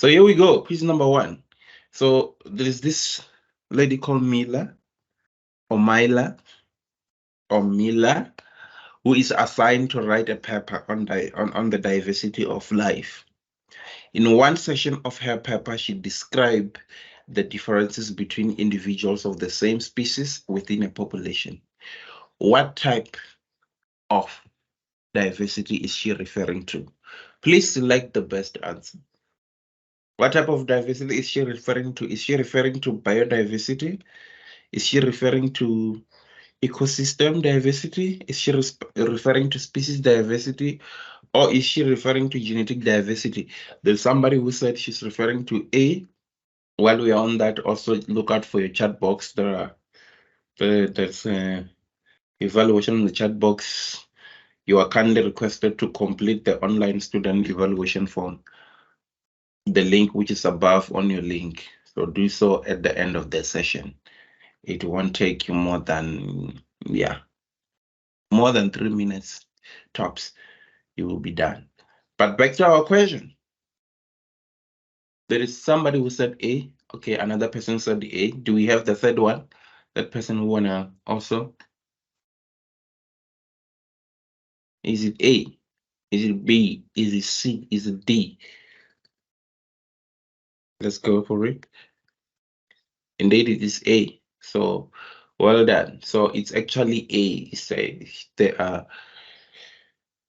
So here we go. Quiz number 1. So there is this lady called Mila or Mila or Mila, who is assigned to write a paper on the diversity of life. In one section of her paper, she described the differences between individuals of the same species within a population. What type of diversity is she referring to? Please select the best answer. What type of diversity is she referring to? Is she referring to biodiversity? Is she referring to ecosystem diversity? Is she referring to species diversity? Or is she referring to genetic diversity? There's somebody who said she's referring to A. While we are on that, also look out for your chat box. There's evaluation in the chat box. You are kindly requested to complete the online student evaluation form. The link which is above on your link. So do so at the end of the session. It won't take you more than 3 minutes tops. You will be done. But back to our question. There is somebody who said A. Okay, another person said A. Do we have the third one? That person who wanna also? Is it A? Is it B? Is it C? Is it D? Let's go for it. Indeed, it is A. So well done. So it's actually A.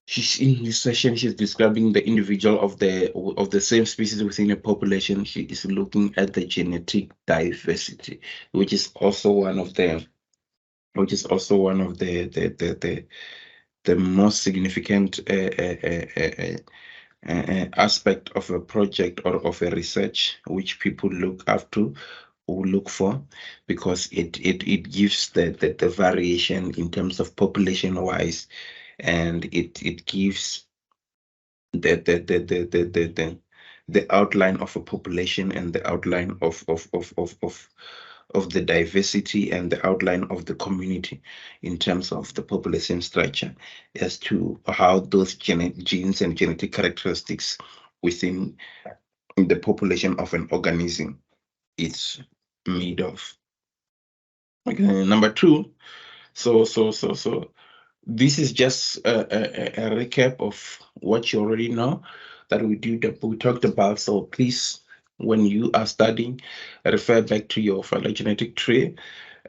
She's in this session. She's describing the individual of the same species within a population. She is looking at the genetic diversity, which is also one of the most significant aspect of a project or of a research which people look up to or look for, because it gives the variation in terms of population wise, and it gives the outline of a population and the outline of the diversity and the outline of the community in terms of the population structure, as to how those genes and genetic characteristics within the population of an organism is made of. Okay, number 2. So this is just a recap of what you already know that we talked about. So please, when you are studying, refer back to your phylogenetic tree.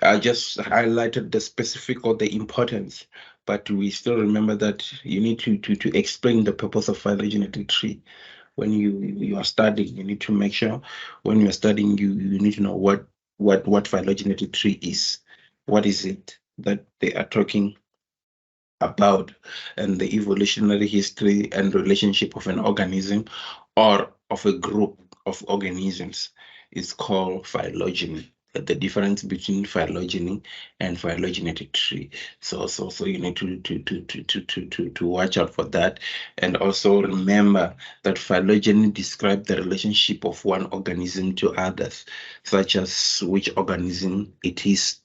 I just highlighted the specific or the importance, but we still remember that you need to explain the purpose of phylogenetic tree. When you are studying, you need to make sure when you are studying, you need to know what phylogenetic tree is. What is it that they are talking about, and the evolutionary history and relationship of an organism or of a group of organisms is called phylogeny. The difference between phylogeny and phylogenetic tree. So you need to watch out for that, and also remember that phylogeny describes the relationship of one organism to others, such as which organism it is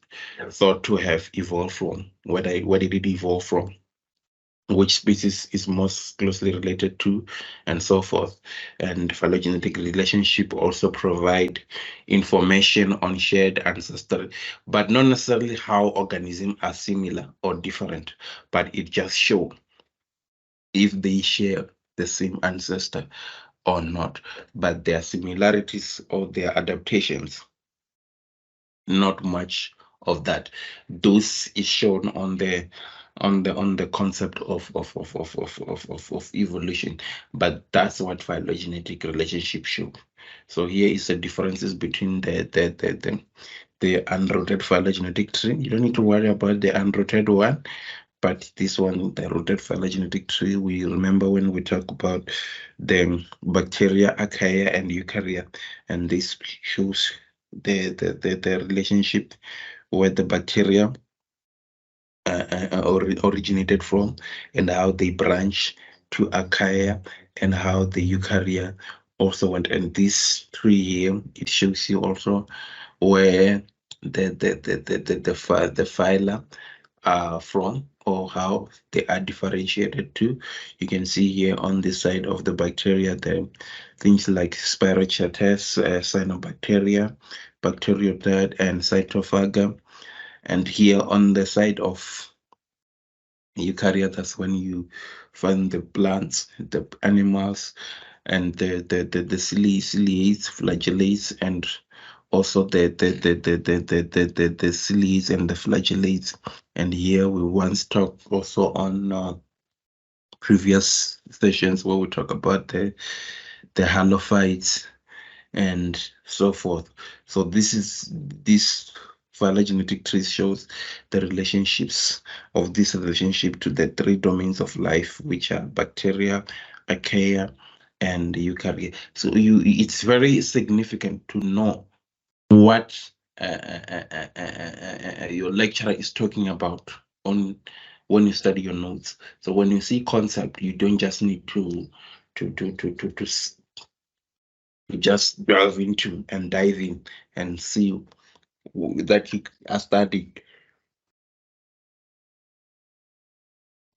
thought to have evolved from, where did it evolve from, which species is most closely related to, and so forth. And phylogenetic relationship also provide information on shared ancestry, but not necessarily how organisms are similar or different, but it just show if they share the same ancestor or not, but their similarities or their adaptations, not much of that. Those is shown on the concept of evolution, but that's what phylogenetic relationship show. So here is the differences between the unrooted phylogenetic tree. You don't need to worry about the unrooted one, but this one, the rooted phylogenetic tree, we remember when we talk about the bacteria, archaea, and eukarya, and this shows the relationship where the bacteria originated from, and how they branch to archaea, and how the eukarya also went. And this tree here, it shows you also where the phyla are from, or how they are differentiated to. You can see here on this side of the bacteria, the things like Spirochaetes, cyanobacteria, Bacteroidetes, and Cytophaga. And here on the side of eukarya, that's when you find the plants, the animals, and the ciliates, flagellates, and also the ciliates and the flagellates. And here we once talked also on previous sessions where we talk about the halophytes and so forth. So this phylogenetic tree shows the relationships of this relationship to the three domains of life, which are bacteria, archaea, and eukarya. So it's very significant to know what your lecturer is talking about on when you study your notes. So when you see concept, you don't just need to just delve into and dive in and see that you are studying.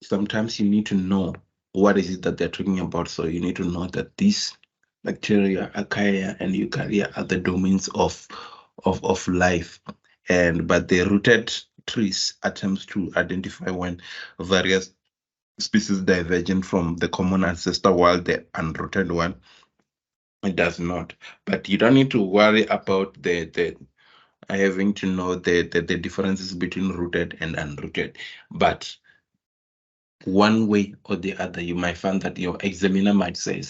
Sometimes you need to know what is it that they're talking about. So you need to know that these bacteria, archaea, and eukarya are the domains of life. But the rooted trees attempts to identify when various species divergent from the common ancestor, while the unrooted one, it does not. But you don't need to worry about the having to know the differences between rooted and unrooted. But one way or the other, you might find that your examiner might say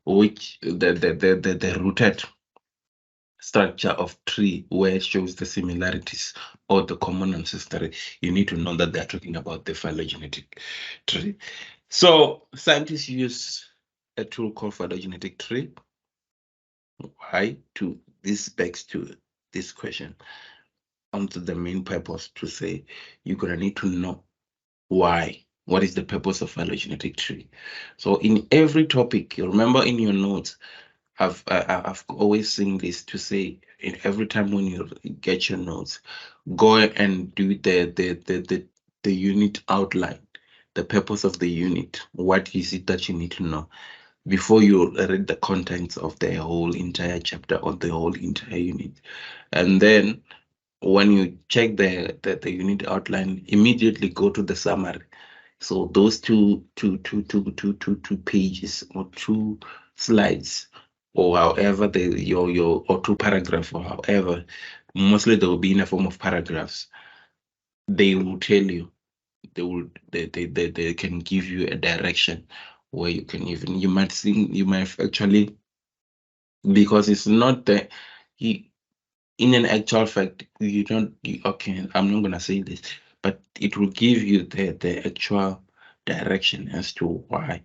which the rooted structure of tree where it shows the similarities or the common ancestry. You need to know that they're talking about the phylogenetic tree. So scientists use a tool called phylogenetic tree. Why? This begs to this question, onto the main purpose, to say you're gonna need to know why. What is the purpose of phylogenetic tree? So in every topic, you remember in your notes, I've always seen this to say, in every time when you get your notes, go and do the unit outline, the purpose of the unit. What is it that you need to know before you read the contents of the whole entire chapter or the whole entire unit? And then when you check the unit outline, immediately go to the summary. So those two pages or two slides, or however your or two paragraphs, or however, mostly they will be in a form of paragraphs. They will tell you, they can give you a direction where you can even, you might think, you might actually, because it's not the in an actual fact, you don't, okay, I'm not gonna say this, but it will give you the actual direction as to why.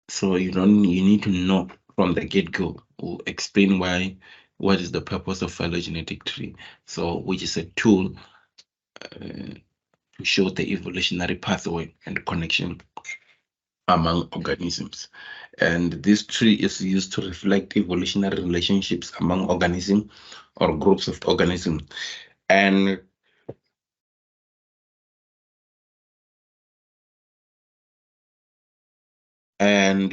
So you need to know from the get-go, or explain why, what is the purpose of phylogenetic tree. So which is a tool to show the evolutionary pathway and connection among organisms. And this tree is used to reflect evolutionary relationships among organisms or groups of organisms. And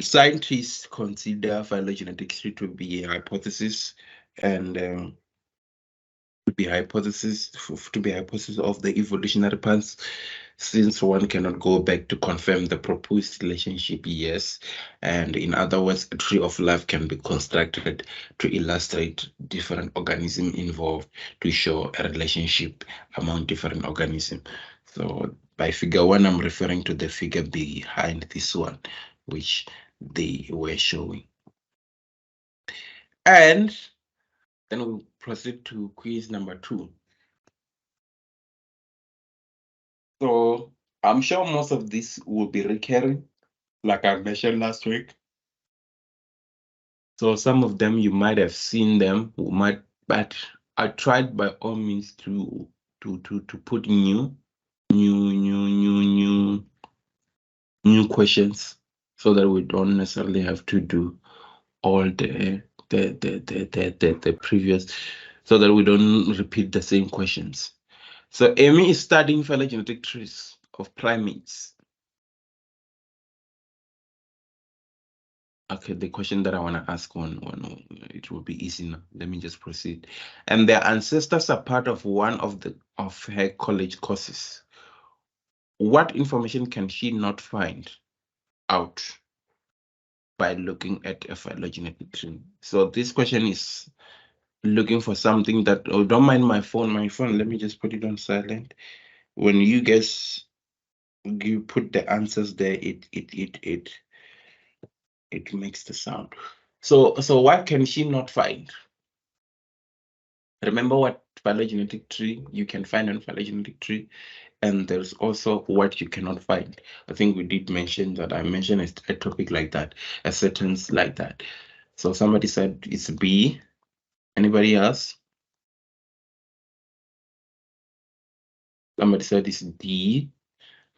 scientists consider phylogenetic tree to be a hypothesis, and to be hypothesis of the evolutionary paths, since one cannot go back to confirm the proposed relationship. Yes, and in other words, a tree of life can be constructed to illustrate different organisms involved, to show a relationship among different organisms. So by figure 1, I'm referring to the figure behind this one, which they were showing. And then we'll proceed to quiz number 2. So I'm sure most of this will be recurring, like I mentioned last week. So some of them you might have seen them, but I tried by all means to put new questions, so that we don't necessarily have to do all the previous, so that we don't repeat the same questions. So Amy is studying phylogenetic trees of primates. Okay, the question that I want to ask one, it will be easy now. Let me just proceed. And their ancestors are part of one of her college courses. What information can she not find out by looking at a phylogenetic tree? So this question is looking for something that, oh, don't mind my phone, let me just put it on silent. When you guys, you put the answers there, it makes the sound. So what can she not find? Remember what phylogenetic tree you can find on phylogenetic tree, and there's also what you cannot find. I think we did mention that. I mentioned a topic like that, a sentence like that. So somebody said it's B. Anybody else? Somebody said it's D.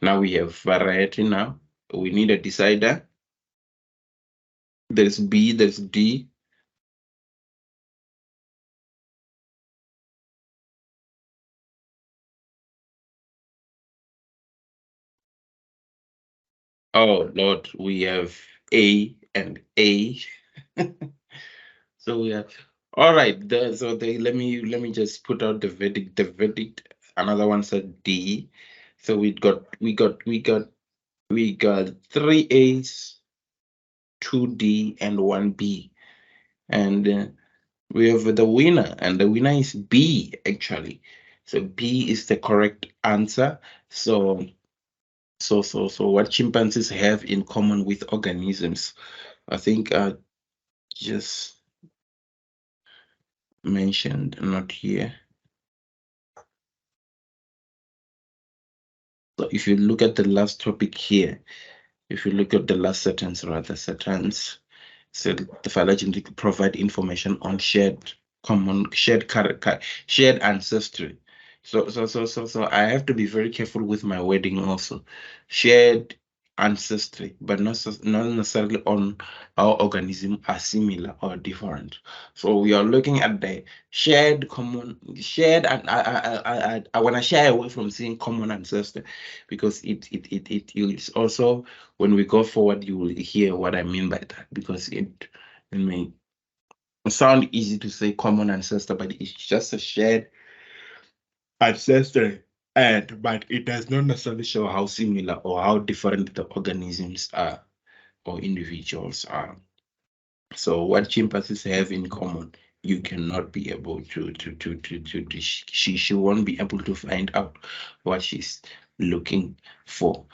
Now we have variety now. We need a decider. There's B, there's D. Oh Lord, we have A and A. So we have, all right. Let me just put out the verdict. The verdict. Another one said D. So we got 3 A's, 2 D, and 1 B, and we have the winner, and the winner is B actually. So B is the correct answer. So what chimpanzees have in common with organisms? I think just mentioned, not here. So if you look at the last topic here, if you look at the last sentence, so the phylogenetic provide information on shared ancestry. So I have to be very careful with my wording also. Shared ancestry, but not necessarily on how organisms are similar or different. So we are looking at the shared, and I want to shy away from saying common ancestor, because it is also, when we go forward, you will hear what I mean by that, because it may sound easy to say common ancestor, but it's just a shared ancestry, but it does not necessarily show how similar or how different the organisms are or individuals are. So what chimpanzees have in common, you cannot be able she won't be able to find out what she's looking for,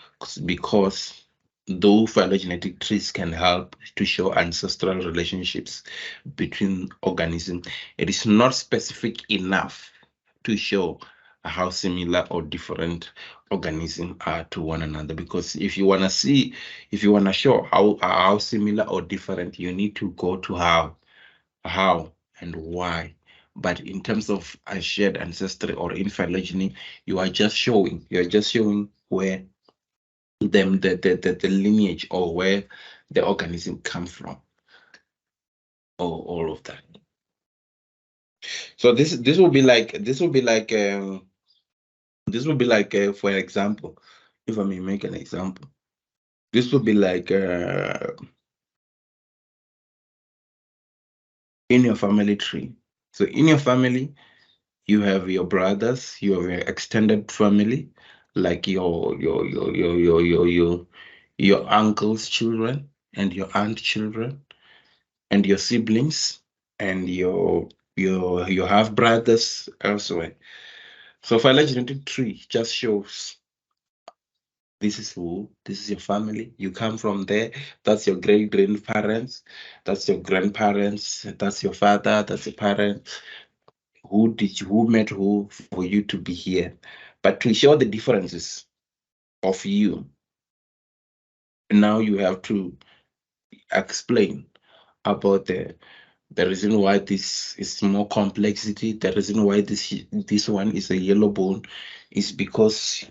because though phylogenetic trees can help to show ancestral relationships between organisms, it is not specific enough to show how similar or different organisms are to one another. Because if you want to show how similar or different, you need to go to how and why. But in terms of a shared ancestry or in phylogeny, you're just showing where the lineage, or where the organism come from, or all of that. So this will be like for example, if I may make an example, this would be like in your family tree. So in your family, you have your brothers, you have your extended family, like your uncle's children and your aunt children and your siblings and your half brothers elsewhere. So phylogenetic tree just shows this is your family. You come from there. That's your great grandparents. That's your grandparents. That's your father. That's your parents. Who met who for you to be here? But to show the differences of you, now you have to explain about the reason why this is more complexity. The reason why this one is a yellow bone is because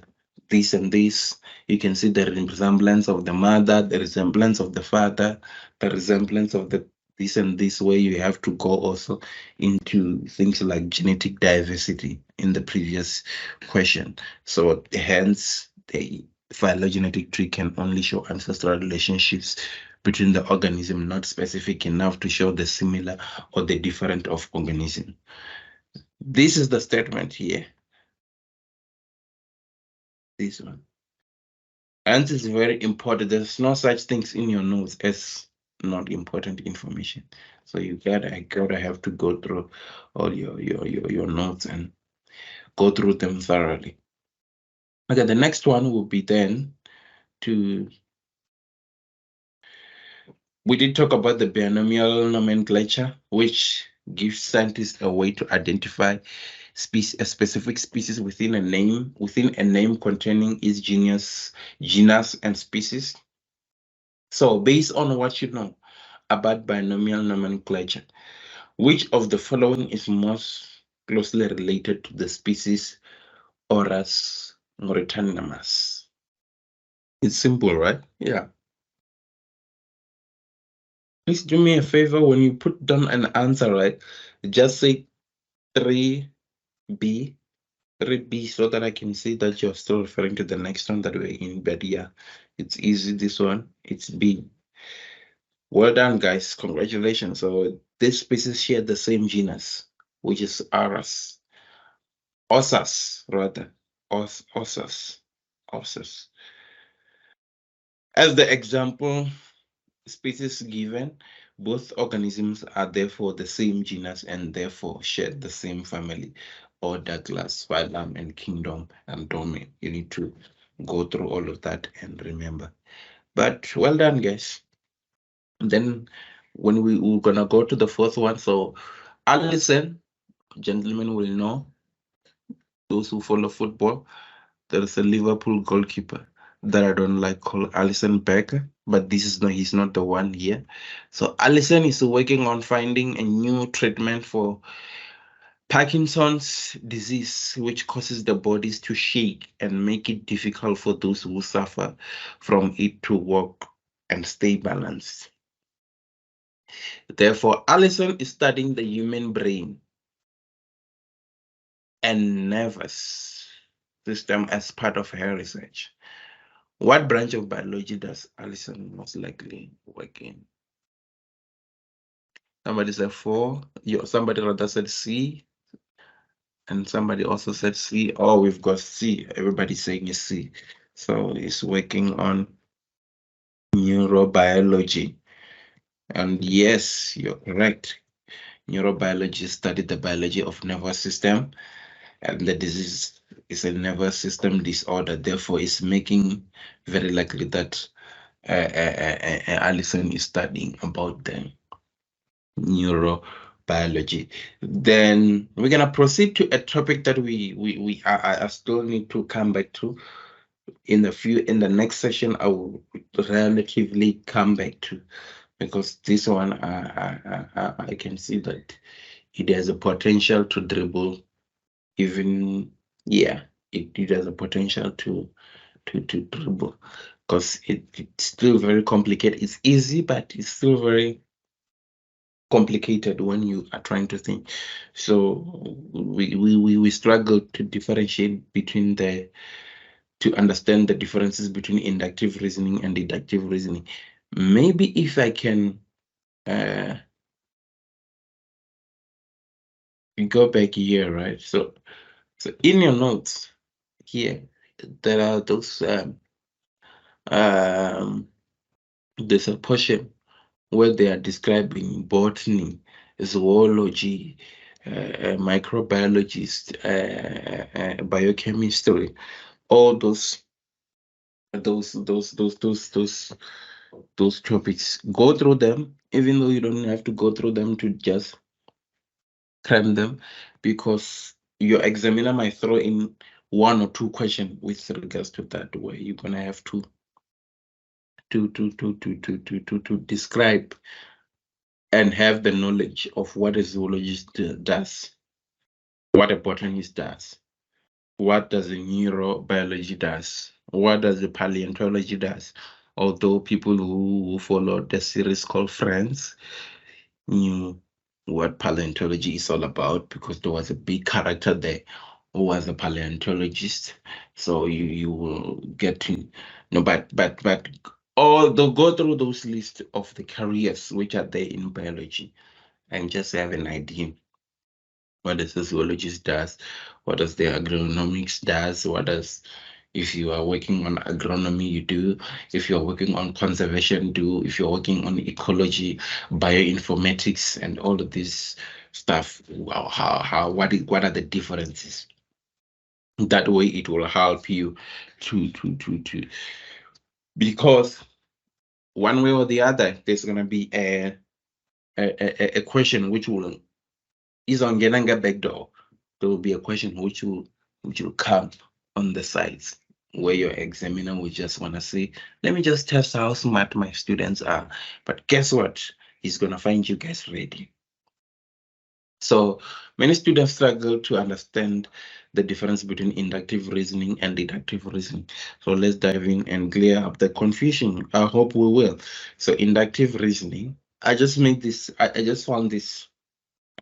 this and this. You can see the resemblance of the mother, the resemblance of the father, the resemblance of the this and this, where you have to go also into things like genetic diversity in the previous question. So hence the phylogenetic tree can only show ancestral relationships between the organism, not specific enough to show the similar or the different of organism. This is the statement here. This one. And it's very important. There's no such things in your notes as not important information. So you gotta have to go through all your notes and go through them thoroughly. Okay, the next one will be then we did talk about the binomial nomenclature, which gives scientists a way to identify a specific species within a name containing its genus and species. So based on what you know about binomial nomenclature, which of the following is most closely related to the species Orus mauritanianus? It's simple, right? Yeah. Please do me a favor when you put down an answer, right? Just say 3B, 3B, so that I can see that you're still referring to the next one that we're in. But yeah, it's easy. This one, it's B. Well done, guys. Congratulations. So this species share the same genus, which is Arus. Osas, rather. Osas. Osas. As the example species given, both organisms are therefore the same genus and therefore share the same family, order, class, phylum, and kingdom and domain. You need to go through all of that and remember. But well done, guys. Then when we're gonna go to the fourth one, so Allison, gentlemen will know, those who follow football, there is a Liverpool goalkeeper that I don't like called Alisson Becker, but he's not the one here. So Alisson is working on finding a new treatment for Parkinson's disease, which causes the bodies to shake and make it difficult for those who suffer from it to walk and stay balanced. Therefore, Allison is studying the human brain and nervous system as part of her research. What branch of biology does Allison most likely work in? Somebody said 4. Somebody rather said C. And somebody also said C. Oh, we've got C. Everybody's saying it's C. So he's working on neurobiology. And yes, you're correct. Neurobiology studied the biology of nervous system, and the disease is a nervous system disorder. Therefore, it's making very likely that Allison is studying about the neurobiology. Then we're gonna proceed to a topic that I still need to come back to in the next session. I will relatively come back to, because this one I can see that it has a potential to dribble even. Yeah, it has a potential to dribble, because it's still very complicated. It's easy, but it's still very complicated when you are trying to think. So we struggle to differentiate between to understand the differences between inductive reasoning and deductive reasoning. Maybe if I can go back here, right? So in your notes here, there are those there's a portion where they are describing botany, zoology, microbiologist, biochemistry, all those topics. Go through them, even though you don't have to go through them to just cram them, because your examiner might throw in 1 or 2 questions with regards to that, where you're gonna have to describe and have the knowledge of what a zoologist does, what a botanist does, what does a neurobiology does, what does a paleontology does. Although people who followed the series called Friends knew what paleontology is all about, because there was a big character there who was a paleontologist. So you will get to know, but all they'll go through those lists of the careers which are there in biology and just have an idea what the sociologist does, what does the agronomics does, what does, if you are working on agronomy, you do, if you're working on conservation, do, if you're working on ecology, bioinformatics, and all of this stuff, what are the differences? That way it will help you to because one way or the other, there's gonna be a question which will is on Genanga backdoor. There will be a question which will come on the sides where your examiner will just want to say, let me just test how smart my students are. But guess what? He's gonna find you guys ready. So many students struggle to understand the difference between inductive reasoning and deductive reasoning. So let's dive in and clear up the confusion. I hope we will. So inductive reasoning, I just made this, I just found this.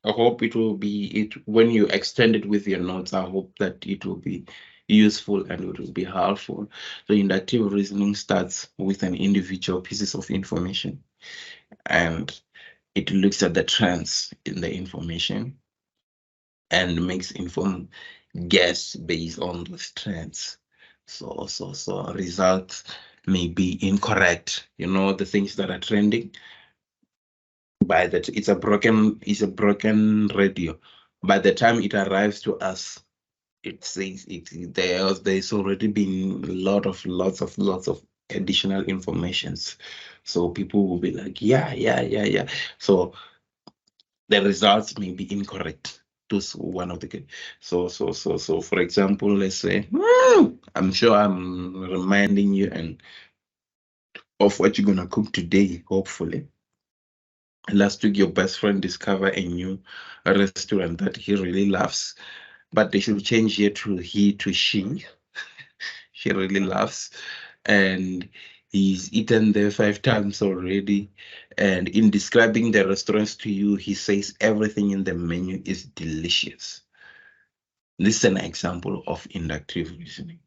I hope it will be it when you extend it with your notes. I hope that it will be useful and it will be helpful. So inductive reasoning starts with an individual pieces of information and it looks at the trends in the information and makes informed guess based on those trends. So results may be incorrect. You know, the things that are trending by that it's a broken radio. By the time it arrives to us, it says there's already been lots of additional informations. So people will be like, yeah. So the results may be incorrect. Those one of the so for example, let's say I'm sure I'm reminding you and of what you're gonna cook today, hopefully. Last week your best friend discovered a new restaurant that he really loves, but they should change here to he to she. She really loves, and he's eaten there 5 times already. And in describing the restaurants to you, he says everything in the menu is delicious. This is an example of inductive reasoning.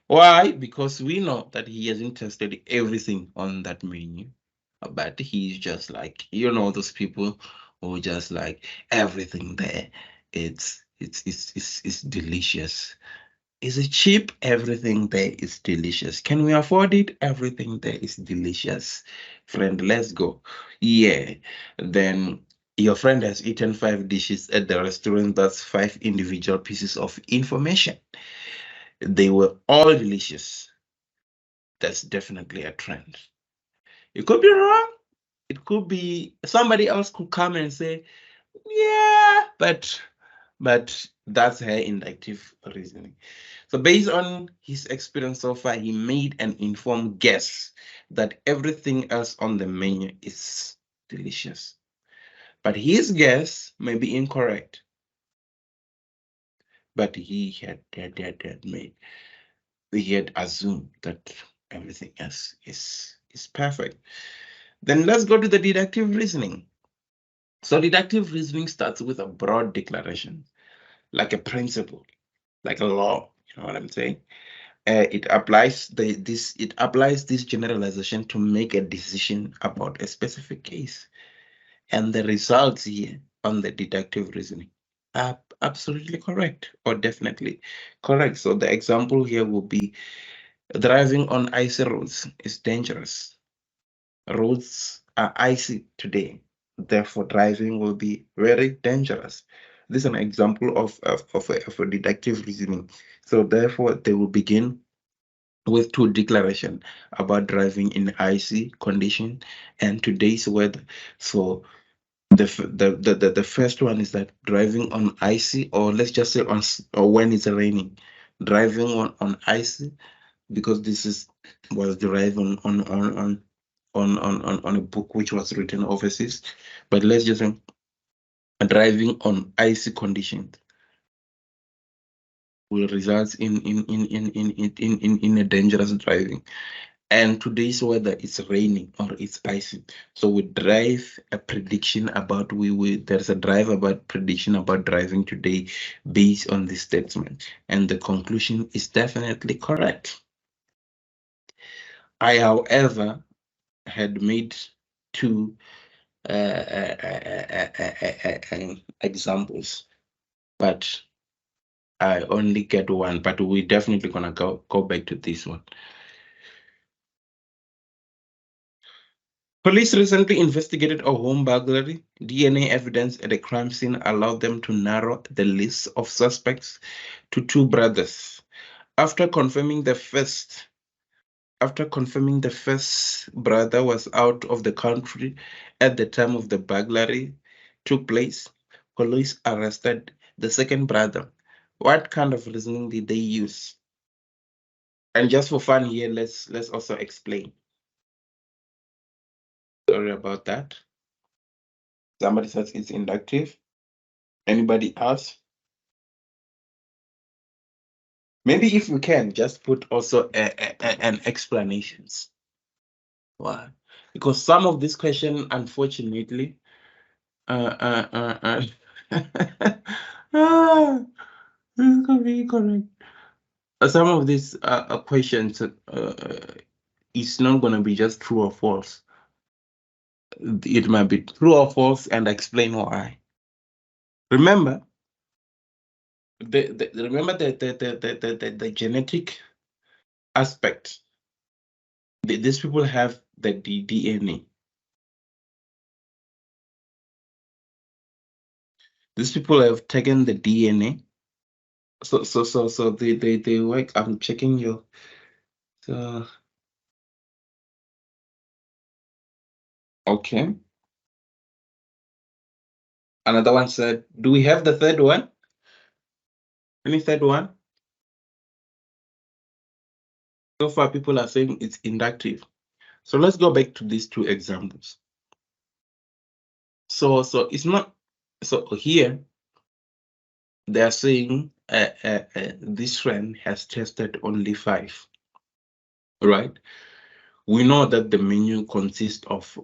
Why? Because we know that he hasn't tested everything on that menu, but he's just like, those people who just like everything there. It's delicious. Is it cheap? Everything there is delicious. Can we afford it? Everything there is delicious. Friend, let's go. Yeah. Then your friend has eaten 5 dishes at the restaurant. That's 5 individual pieces of information. They were all delicious. That's definitely a trend. It could be wrong. It could be somebody else could come and say, yeah, but that's her inductive reasoning. So based on his experience so far, he made an informed guess that everything else on the menu is delicious. But his guess may be incorrect. But he had assumed that everything else is perfect. Then let's go to the deductive reasoning. So deductive reasoning starts with a broad declaration, like a principle, like a law. You know what I'm saying? It applies this generalization to make a decision about a specific case, and the results here on the deductive reasoning are absolutely correct or definitely correct. So the example here will be driving on icy roads is dangerous. Roads are icy today, therefore driving will be very dangerous. This is an example of a deductive reasoning. So therefore they will begin with two declaration about driving in icy condition and today's weather. So the first one is that driving on icy, or let's just say or when it's raining, driving on icy, because this was derived on a book which was written overseas. But let's just say driving on icy conditions will result in a dangerous driving. and today's weather is raining or it's icy. So we drive a prediction about there's a drive about prediction about driving today based on this statement, and the conclusion is definitely correct. I, however, had made two examples, but I only get one, but we're definitely gonna go back to this one. Police recently investigated a home burglary. DNA evidence at the crime scene allowed them to narrow the list of suspects to two brothers. After confirming the first brother was out of the country at the time of the burglary took place, police arrested the second brother. What kind of reasoning did they use? And just for fun here, let's also explain. Sorry about that. Somebody says it's inductive. Anybody else? Maybe if you can just put also an explanations. Why? Because some of this question, unfortunately, this could be correct. Some of these questions is not going to be just true or false. It might be true or false, and explain why. Remember, the genetic aspect. These people have the DNA. These people have taken the DNA. So they work. I'm checking your. So okay. Another one said, "Do we have the third one? Any third one?" So far, people are saying it's inductive. So let's go back to these two examples. So it's not. So here, they are saying this friend has tested only 5. Right? We know that the menu consists of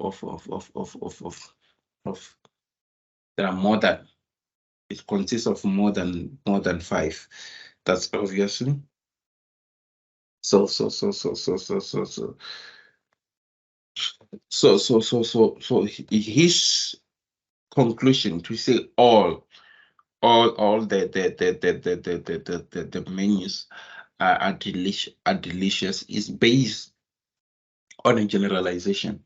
there are more than, it consists of more than 5. That's obviously. So his conclusion to say all the menus are delicious is based on a generalization,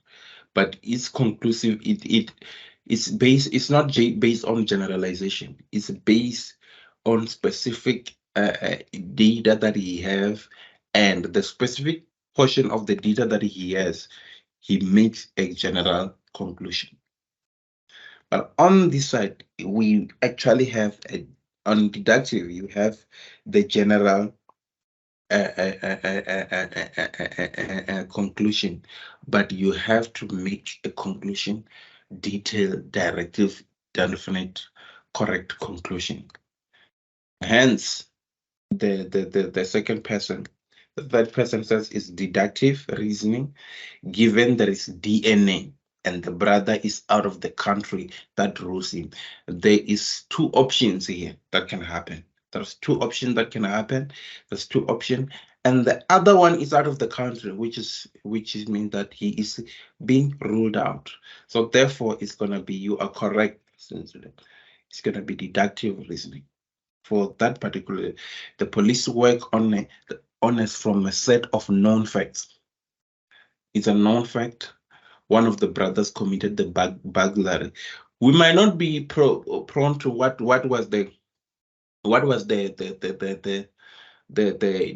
but it's conclusive. It's based. It's not based on generalization. It's based on specific data that he have, and the specific portion of the data that he has, he makes a general conclusion. But on this side, we actually have on deductive, you have the general conclusion, but you have to make a conclusion, detailed, directive, definite, correct conclusion. Hence, the second person, the third person says is deductive reasoning, given there is DNA and the brother is out of the country that rules him. There is 2 options here that can happen. There's 2 options that can happen. There's 2 options, and the other one is out of the country, which means that he is being ruled out. So therefore, it's gonna be, you are correct. It's gonna be deductive reasoning. For that particular, the police work on from a set of known facts. It's a known fact. One of the brothers committed the burglary. We might not be prone to what was the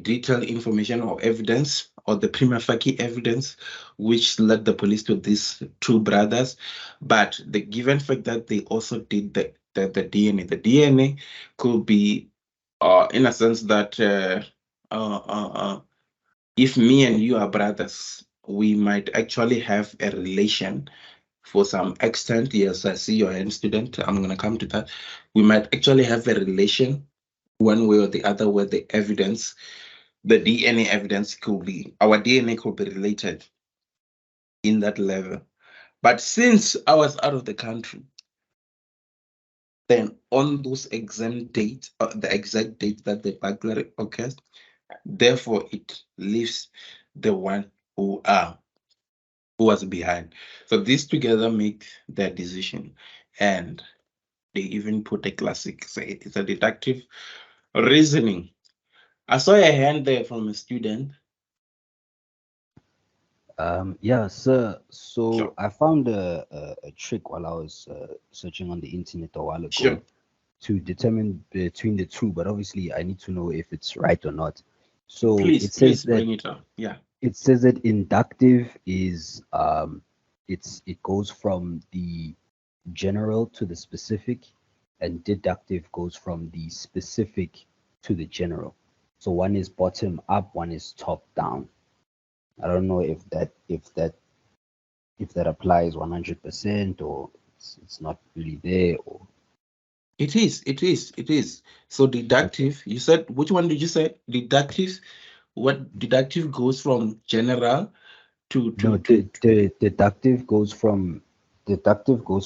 detailed information or evidence, or the prima facie evidence which led the police to these 2 brothers, but the given fact that they also did the DNA. The DNA could be in a sense that if me and you are brothers, we might actually have a relation for some extent. Yes, I see your hand, student. I'm going to come to that. We might actually have a relation one way or the other, where the evidence the DNA evidence could be, our DNA could be related in that level. But since I was out of the country, then on those exact dates, the exact date that the burglary occurs, therefore it leaves the one who was behind. So these together make their decision, and they even put a classic. So it is a deductive reasoning. I saw a hand there from a student. Yeah, sir. Sure, So I found a trick while I was searching on the internet a while sure. ago to determine between the two, but obviously I need to know if it's right or not. So Please bring it up. Yeah. it says that inductive is it goes from the general to the specific, and deductive goes from the specific to the general. So one is bottom up, one is top down. I don't know if that applies 100% or it's not really there or It is. So okay. deductive, you said, which one did you say? Deductive, what deductive goes from general No, the deductive goes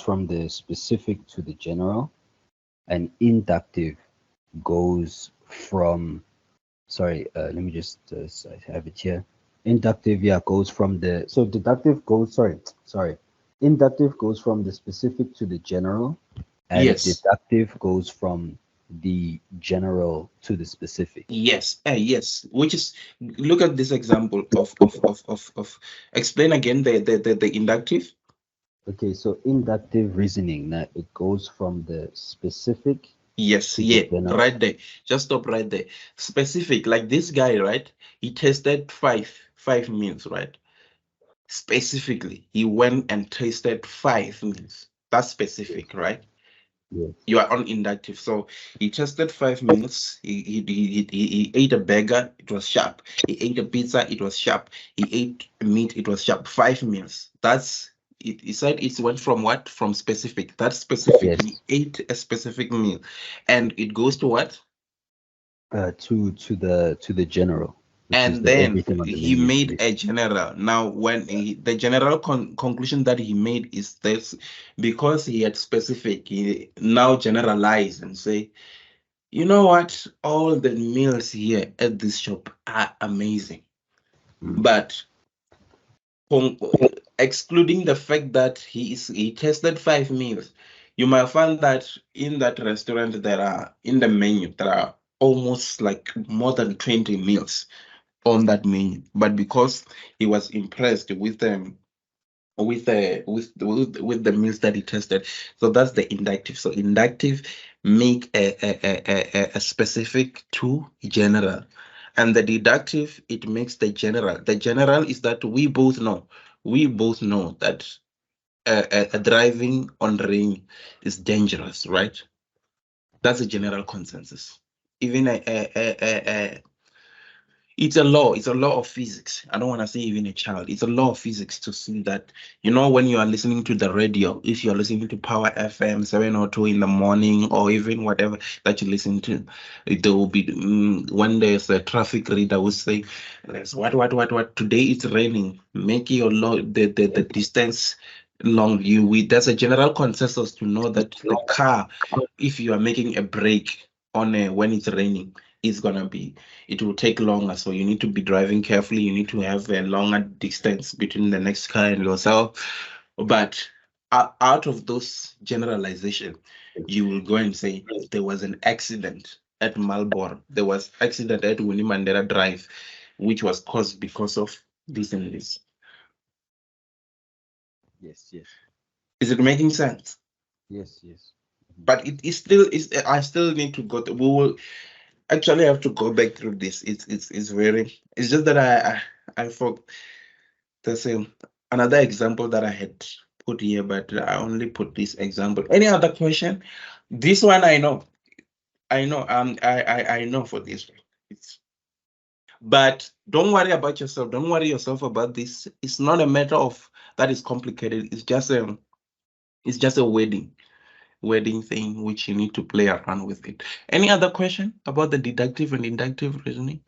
from the specific to the general, and inductive goes from sorry, let me just I have it here. Inductive, yeah, goes from the so deductive goes sorry. Inductive goes from the specific to the general, and yes, deductive goes from the general to the specific. yes, which is, look at this example of explain again the inductive. Okay, so inductive reasoning, now it goes from the specific Yes, to the yeah, general. right there. Just stop right there. Specific, like this guy, right? He tested five meals, right? Specifically, he went and tasted 5 meals. That's specific, right? Yes, You are on inductive. So he tested 5 meals. He ate a burger, it was sharp. He ate a pizza, it was sharp. He ate meat, it was sharp. 5 meals. That's it. He said it went from what? From specific. That's specific. yes, He ate a specific meal. And it goes to what? to the general, which is And the then everything on the he menu, made a basically. general. Now when the general conclusion that he made is this: because he had specific, he now generalize and say, you know what, all the meals here at this shop are amazing, Mm. but con- excluding the fact that he tested 5 meals, you might find that in that restaurant there are, in the menu, there are almost like more than 20 meals on that menu. But because he was impressed with them, with the meals that he tested, so that's the inductive. So inductive make a specific to general, and the deductive, it makes the general. The general is that we both know that driving on rain is dangerous, right? That's a general consensus. Even it's a law of physics. I don't want to say even a child. It's a law of physics to see that, when you are listening to the radio, if you're listening to Power FM 702 in the morning, or even whatever that you listen to, there will be, when there's a traffic reader will say, "There's what, today it's raining. Make your the distance long." There's a general consensus to know that the car, if you are making a break on when it's raining, is gonna be it will take longer. So you need to be driving carefully. You need to have a longer distance between the next car and yourself. But out of those generalization, you will go and say there was an accident at Marlborough. There was accident at Winnie Mandela Drive, which was caused because of this and this. Yes, yes, Is it making sense? yes, yes. Mhm. But it is still is. I still need to go. We will actually have to go back through this. It's very. It's just that I forgot. There's another example that I had put here, but I only put this example. Any other question? This one I know. I know. I know for this one. But don't worry about yourself. Don't worry yourself about this. It's not a matter of that is complicated. It's just a wedding thing which you need to play around with it. Any other question about the deductive and inductive reasoning?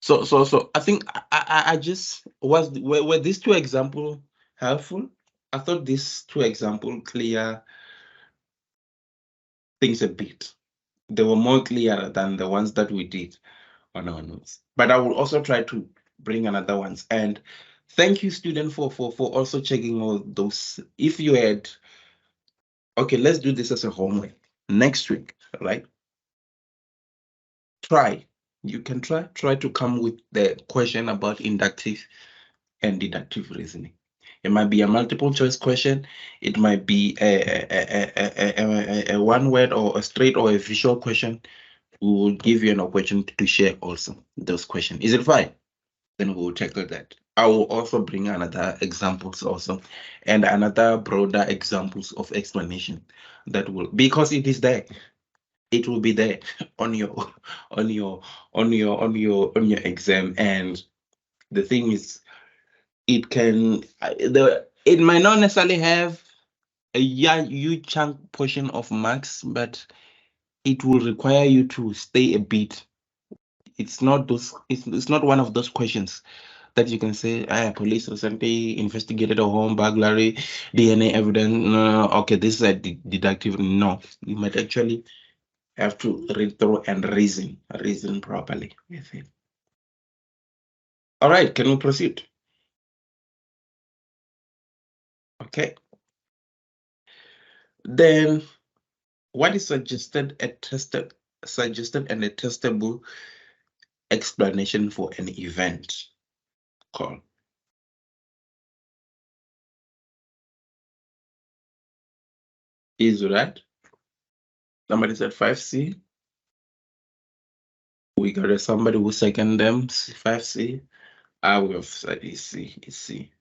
So I think I just were these two examples helpful? I thought these two examples clear things a bit. They were more clear than the ones that we did on our notes. But I will also try to bring another ones. And thank you, student, for also checking all those. If you had, okay, let's do this as a homework next week, right? Try. You can try to come with the question about inductive and deductive reasoning. It might be a multiple choice question. It might be a one word or a straight or a visual question. We will give you an opportunity to share also those questions. Is it fine? Then we will tackle that. I will also bring another examples also and another broader examples of explanation that will, because it is there. It will be there on your on your exam. And the thing is, it can it might not necessarily have a huge chunk portion of marks, but it will require you to stay a bit. It's not those. It's not one of those questions that you can say, police recently investigated a home burglary, DNA evidence. No, okay, this is a deductive. No, you might actually have to read through and reason properly with it. All right, can we proceed? Okay. Then what is suggested and a testable explanation for an event call? Is that somebody said 5C? We got somebody who second them 5C. I would have said it's C. It's C.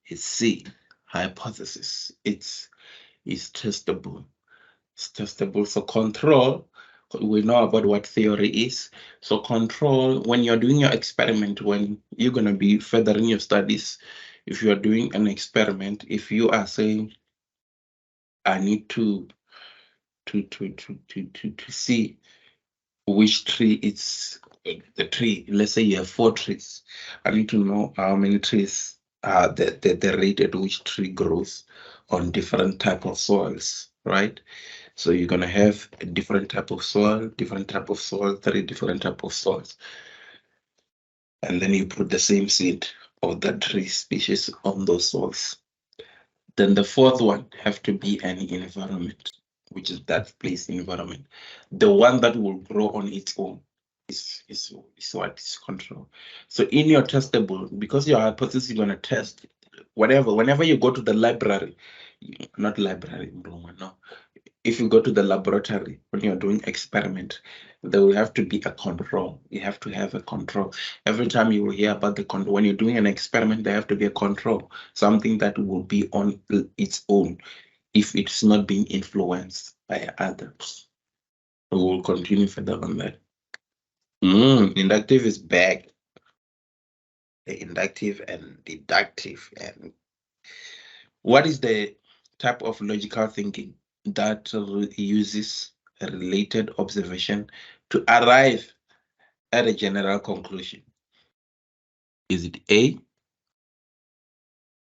It's C. Hypothesis. It's testable. It's testable. So control, we know about what theory is. So control, when you're doing your experiment, when you're going to be furthering your studies, if you are doing an experiment, if you are saying, I need to see which tree it's the tree. Let's say you have 4 trees. I need to know how many trees are the rate at which tree grows on different type of soils, right? So you're gonna have a different type of soil, 3 different type of soils. And then you put the same seed of that tree species on those soils. Then the 4th one have to be an environment, which is that place environment. The one that will grow on its own is what is control. So in your testable, because your hypothesis you're gonna test whenever you go to the library, not library, no. If you go to the laboratory when you're doing experiment, there will have to be a control. You have to have a control. Every time you will hear about the control, when you're doing an experiment, there have to be a control, something that will be on its own if it's not being influenced by others. We will continue further on that. Inductive is back. The inductive and deductive. And what is the type of logical thinking that uses a related observation to arrive at a general conclusion? Is it A,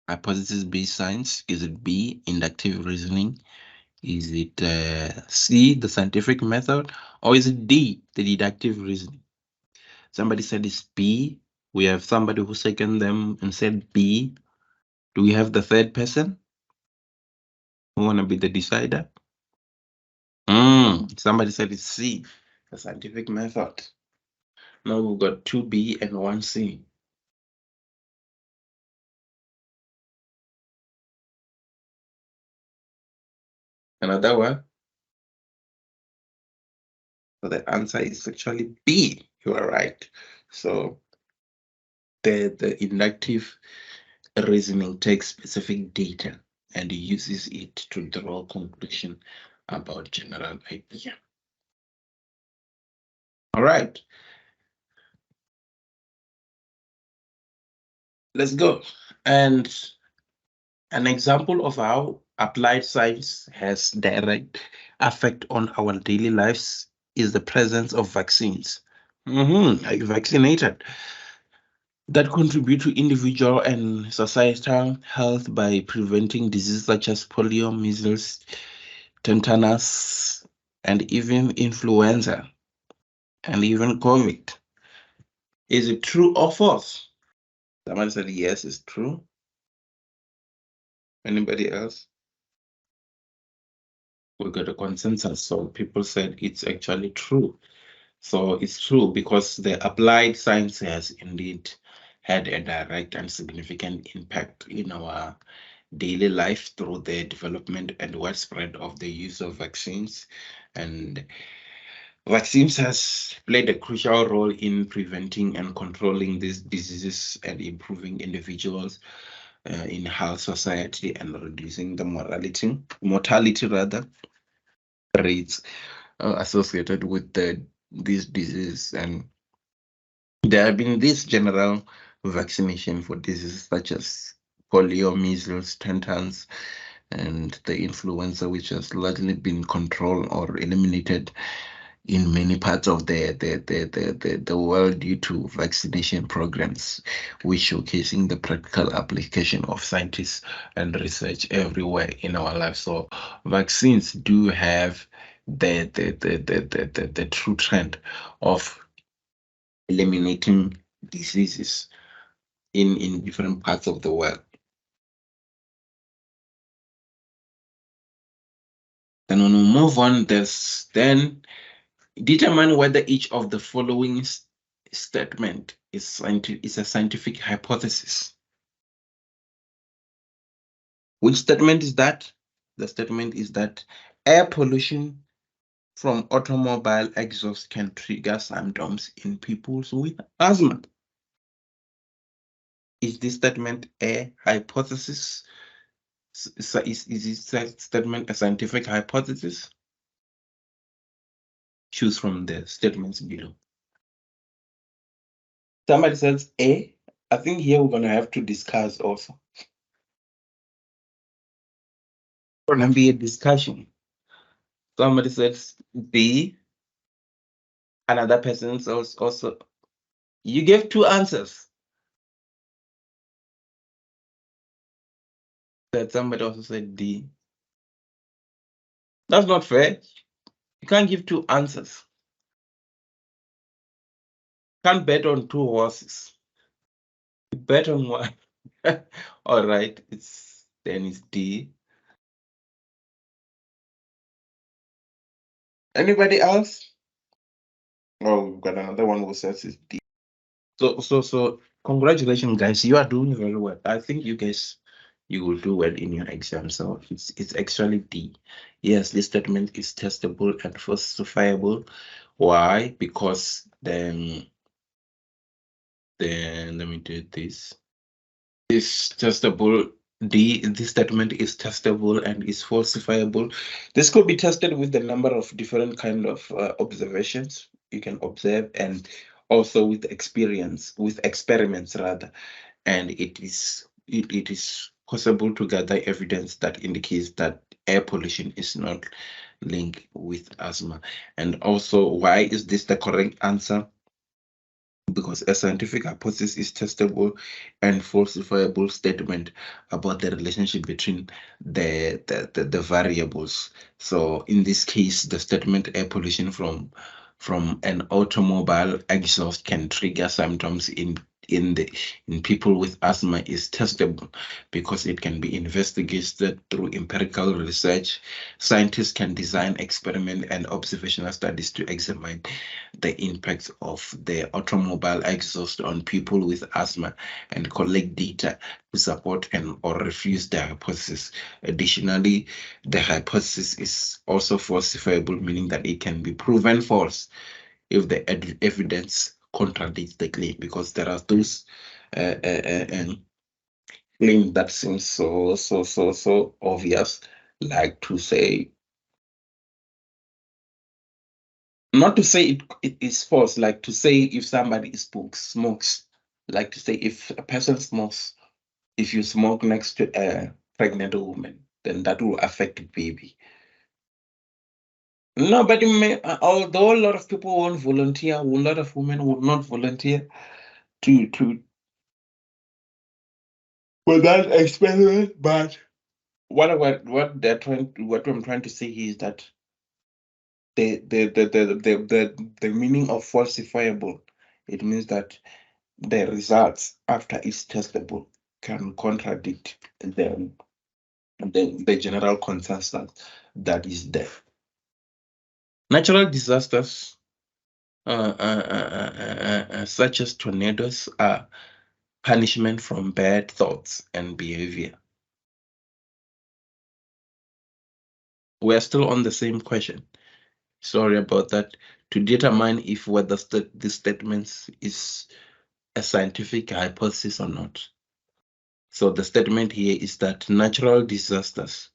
hypothesis-based science? Is it B, inductive reasoning? Is it C, the scientific method? Or is it D, the deductive reasoning? Somebody said it's B. We have somebody who seconded them and said B. Do we have the 3rd person who want to be the decider? Somebody said it's C, the scientific method. Now we've got 2B and 1C. Another one. So the answer is actually B. You are right. So the inductive reasoning takes specific data and uses it to draw a conclusion about general idea. All right. Let's go. And an example of how applied science has direct effect on our daily lives is the presence of vaccines. vaccinated, that contribute to individual and societal health by preventing diseases such as polio, measles, tetanus, and even influenza, and even COVID. Is it true or false? Someone said yes, it's true. Anybody else? We got a consensus. So people said it's actually true. So it's true because the applied science has indeed had a direct and significant impact in our daily life through the development and widespread of the use of vaccines. And vaccines has played a crucial role in preventing and controlling these diseases and improving individuals in health society and reducing the mortality rather rates associated with these diseases. And there have been this general vaccination for diseases such as polio, measles, tetanus, and the influenza, which has largely been controlled or eliminated in many parts of the world due to vaccination programs, which showcasing the practical application of scientists and research everywhere in our lives. So vaccines do have the true trend of eliminating diseases in different parts of the world. Then when we move on, there's then determine whether each of the following statement is a scientific hypothesis. Which statement is that? The statement is that air pollution from automobile exhaust can trigger symptoms in people with asthma. Is this statement a hypothesis? Is this statement a scientific hypothesis? Choose from the statements below. Somebody says A. I think here we're going to have to discuss also. It's going to be a discussion. Somebody says B. Another person says also. You gave two answers. That somebody also said D. That's not fair. You can't give two answers. Can't bet on two horses. You bet on one. All right, then it's D. Anybody else? Oh, we've got another one who says it's D. So congratulations, guys. You are doing very well. I think you guys you will do well in your exam. So it's actually D. Yes, this statement is testable and falsifiable. Why? Because then let me do this. Is testable. This statement is testable and is falsifiable. This could be tested with the number of different kind of observations you can observe, and also with experiments rather. And it is possible to gather evidence that indicates that air pollution is not linked with asthma. And also, why is this the correct answer? Because a scientific hypothesis is testable and falsifiable statement about the relationship between the variables. So in this case, the statement air pollution from an automobile exhaust can trigger symptoms in people with asthma is testable because it can be investigated through empirical research. Scientists can design experiment and observational studies to examine the impacts of the automobile exhaust on people with asthma and collect data to support and or refuse the hypothesis. Additionally, the hypothesis is also falsifiable, meaning that it can be proven false if the evidence contradicts the claim, because there are those claims that seem so obvious, like to say, not to say it is false, like to say if somebody smokes, like to say if a person smokes, if you smoke next to a pregnant woman, then that will affect the baby. No, but although a lot of people won't volunteer, a lot of women will not volunteer to for that experiment. But what I'm trying to say is that the meaning of falsifiable, it means that the results after it's testable can contradict the general consensus that is there. Natural disasters such as tornadoes are punishment from bad thoughts and behavior. We're still on the same question. Sorry about that. To determine if whether this statement is a scientific hypothesis or not. So the statement here is that natural disasters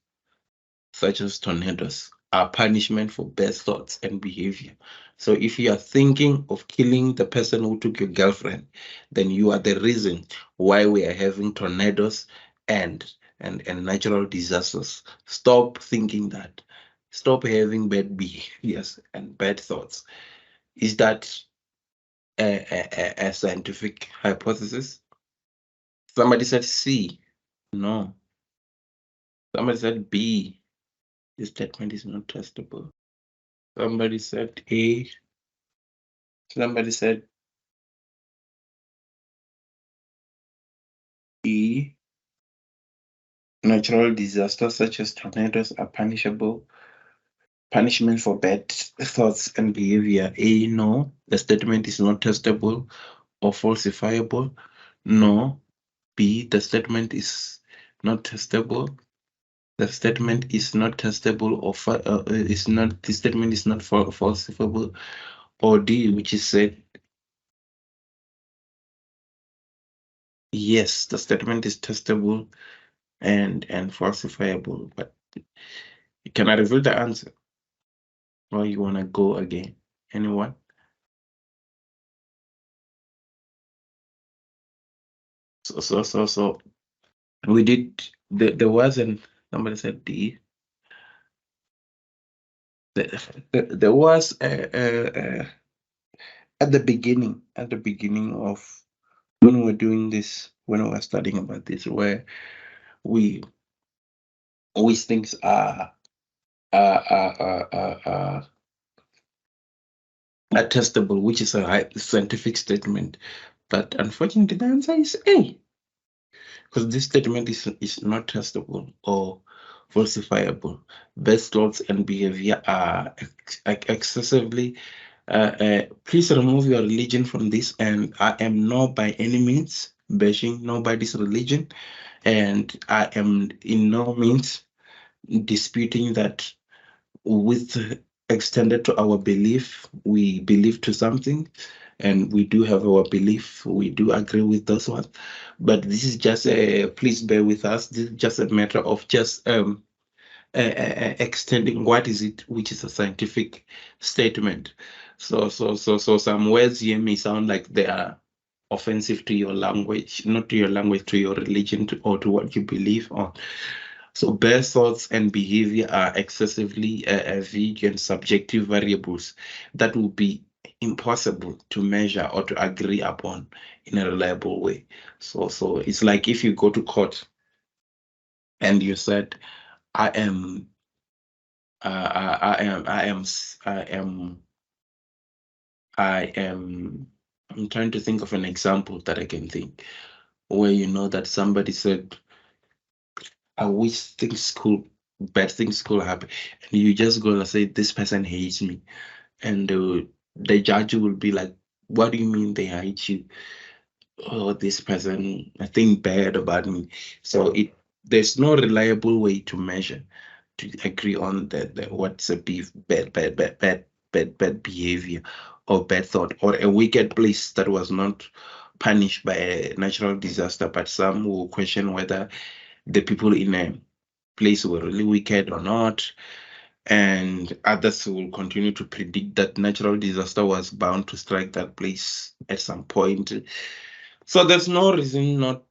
such as tornadoes are punishment for bad thoughts and behavior. So if you are thinking of killing the person who took your girlfriend, then you are the reason why we are having tornadoes and natural disasters. Stop thinking that. Stop having bad behaviors and bad thoughts. Is that a scientific hypothesis? Somebody said C. No. Somebody said B. This statement is not testable. Somebody said A. Somebody said E. Natural disasters such as tornadoes are punishable. Punishment for bad thoughts and behavior. A. No. The statement is not testable or falsifiable. No. B. The statement is not testable. The statement is not testable or is not. The statement is not falsifiable. Or D, which is said yes, the statement is testable and falsifiable. But can I reveal the answer? Or you wanna go again? Anyone? So we did. There wasn't. Somebody said D. There was at the beginning. At the beginning of when we were doing this, when we were studying about this, where we these things are testable, which is a scientific statement. But unfortunately, the answer is A, because this statement is not testable or falsifiable. Best thoughts and behavior are excessively. Please remove your religion from this, and I am not by any means bashing nobody's religion, and I am in no means disputing that with extended to our belief, we believe to something, and we do have our belief. We do agree with those ones, but this is just a. Please bear with us. This is just a matter of just extending what is it, which is a scientific statement. So some words here may sound like they are offensive to your language, not to your language, to your religion, or to what you believe on. So bare thoughts and behavior are excessively vague and subjective variables that will be impossible to measure or to agree upon in a reliable way. So it's like if you go to court and you said, I am, I am, I am. I'm trying to think of an example that I can think where you know that somebody said, I wish bad things could happen, and you just gonna say this person hates me, and the judge will be like, what do you mean they hate you? Oh, this person, I think bad about me. So there's no reliable way to measure, to agree on the what's a bad behavior or bad thought or a wicked place that was not punished by a natural disaster, but some will question whether the people in a place were really wicked or not, and others will continue to predict that natural disaster was bound to strike that place at some point. So there's no reason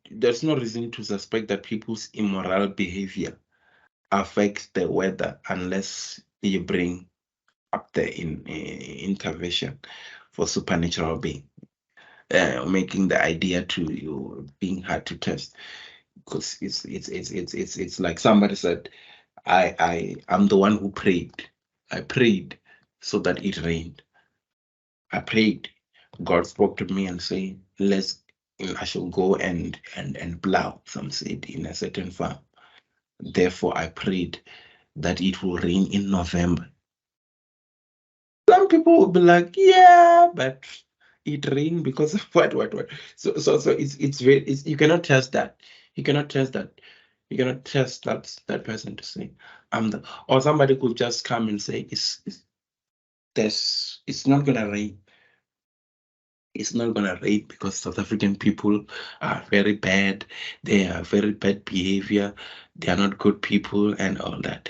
to suspect that people's immoral behavior affects the weather unless you bring up there in intervention for supernatural being, making the idea to you being hard to test, because it's like somebody said, I'm the one who prayed. I prayed so that it rained. I prayed. God spoke to me and said, I shall go and plow some seed in a certain farm. Therefore, I prayed that it will rain in November. Some people will be like, yeah, but it rained because of what. So you cannot test that. You cannot test that. You cannot test that person to say, or somebody could just come and say, it's not gonna rain. It's not gonna rain because South African people are very bad. They are very bad behavior. They are not good people and all that.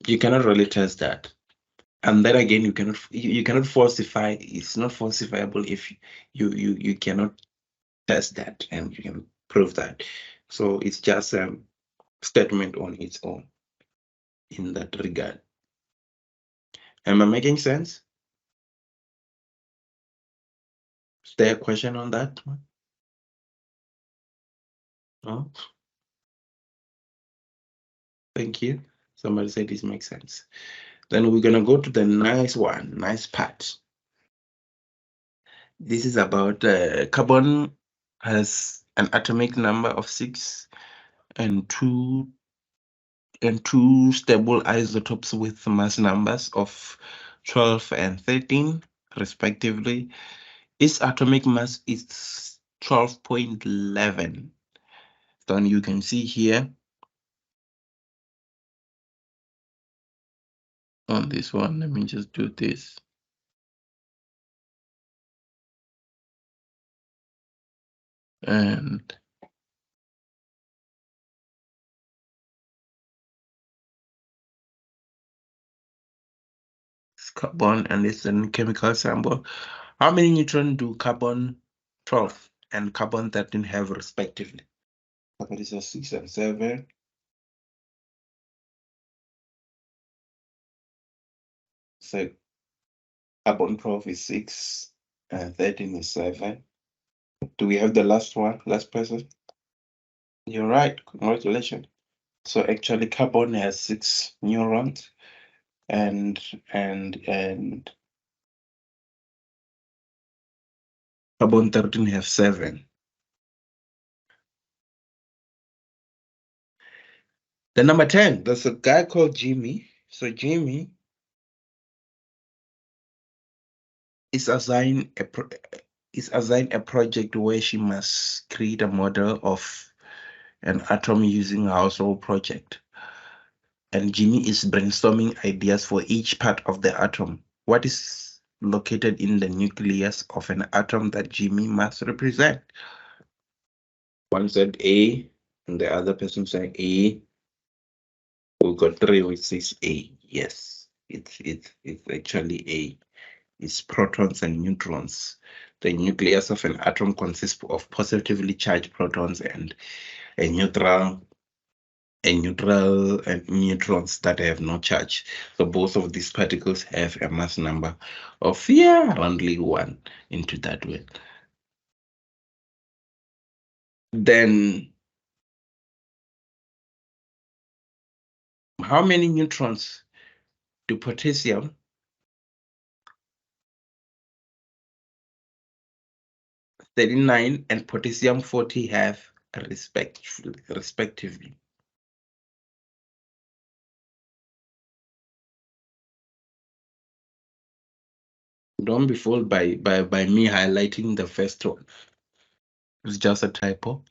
You cannot really test that. And then again, you cannot falsify. It's not falsifiable if you cannot test that and you can prove that. So it's just a statement on its own in that regard. Am I making sense? Is there a question on that one? No? Thank you. Somebody said this makes sense. Then we're gonna go to the nice one, nice part. This is about carbon has an atomic number of 6 and two stable isotopes with mass numbers of 12 and 13 respectively. Its atomic mass is 12.11. Then you can see here on this one, let me just do this. And it's carbon and it's a chemical symbol. How many neutrons do carbon 12 and carbon 13 have respectively? Okay, this is 6 and 7. So carbon 12 is 6 and 13 is 7. Do we have the last one, last person? You're right, congratulations. So actually carbon has 6 neurons and carbon 13 have 7. The number 10, there's a guy called Jimmy. So Jimmy is assigned a project where she must create a model of an atom using a household project. And Jimmy is brainstorming ideas for each part of the atom. What is located in the nucleus of an atom that Jimmy must represent? One said A, and the other person said A. We got 3 which says A. Yes, it's actually A. It's protons and neutrons. The nucleus of an atom consists of positively charged protons and a neutral and neutrons that have no charge. So both of these particles have a mass number of roundly 1 into that way. Then how many neutrons do potassium 39 and potassium 40 have respectively? Don't be fooled by me highlighting the first one. It's just a typo.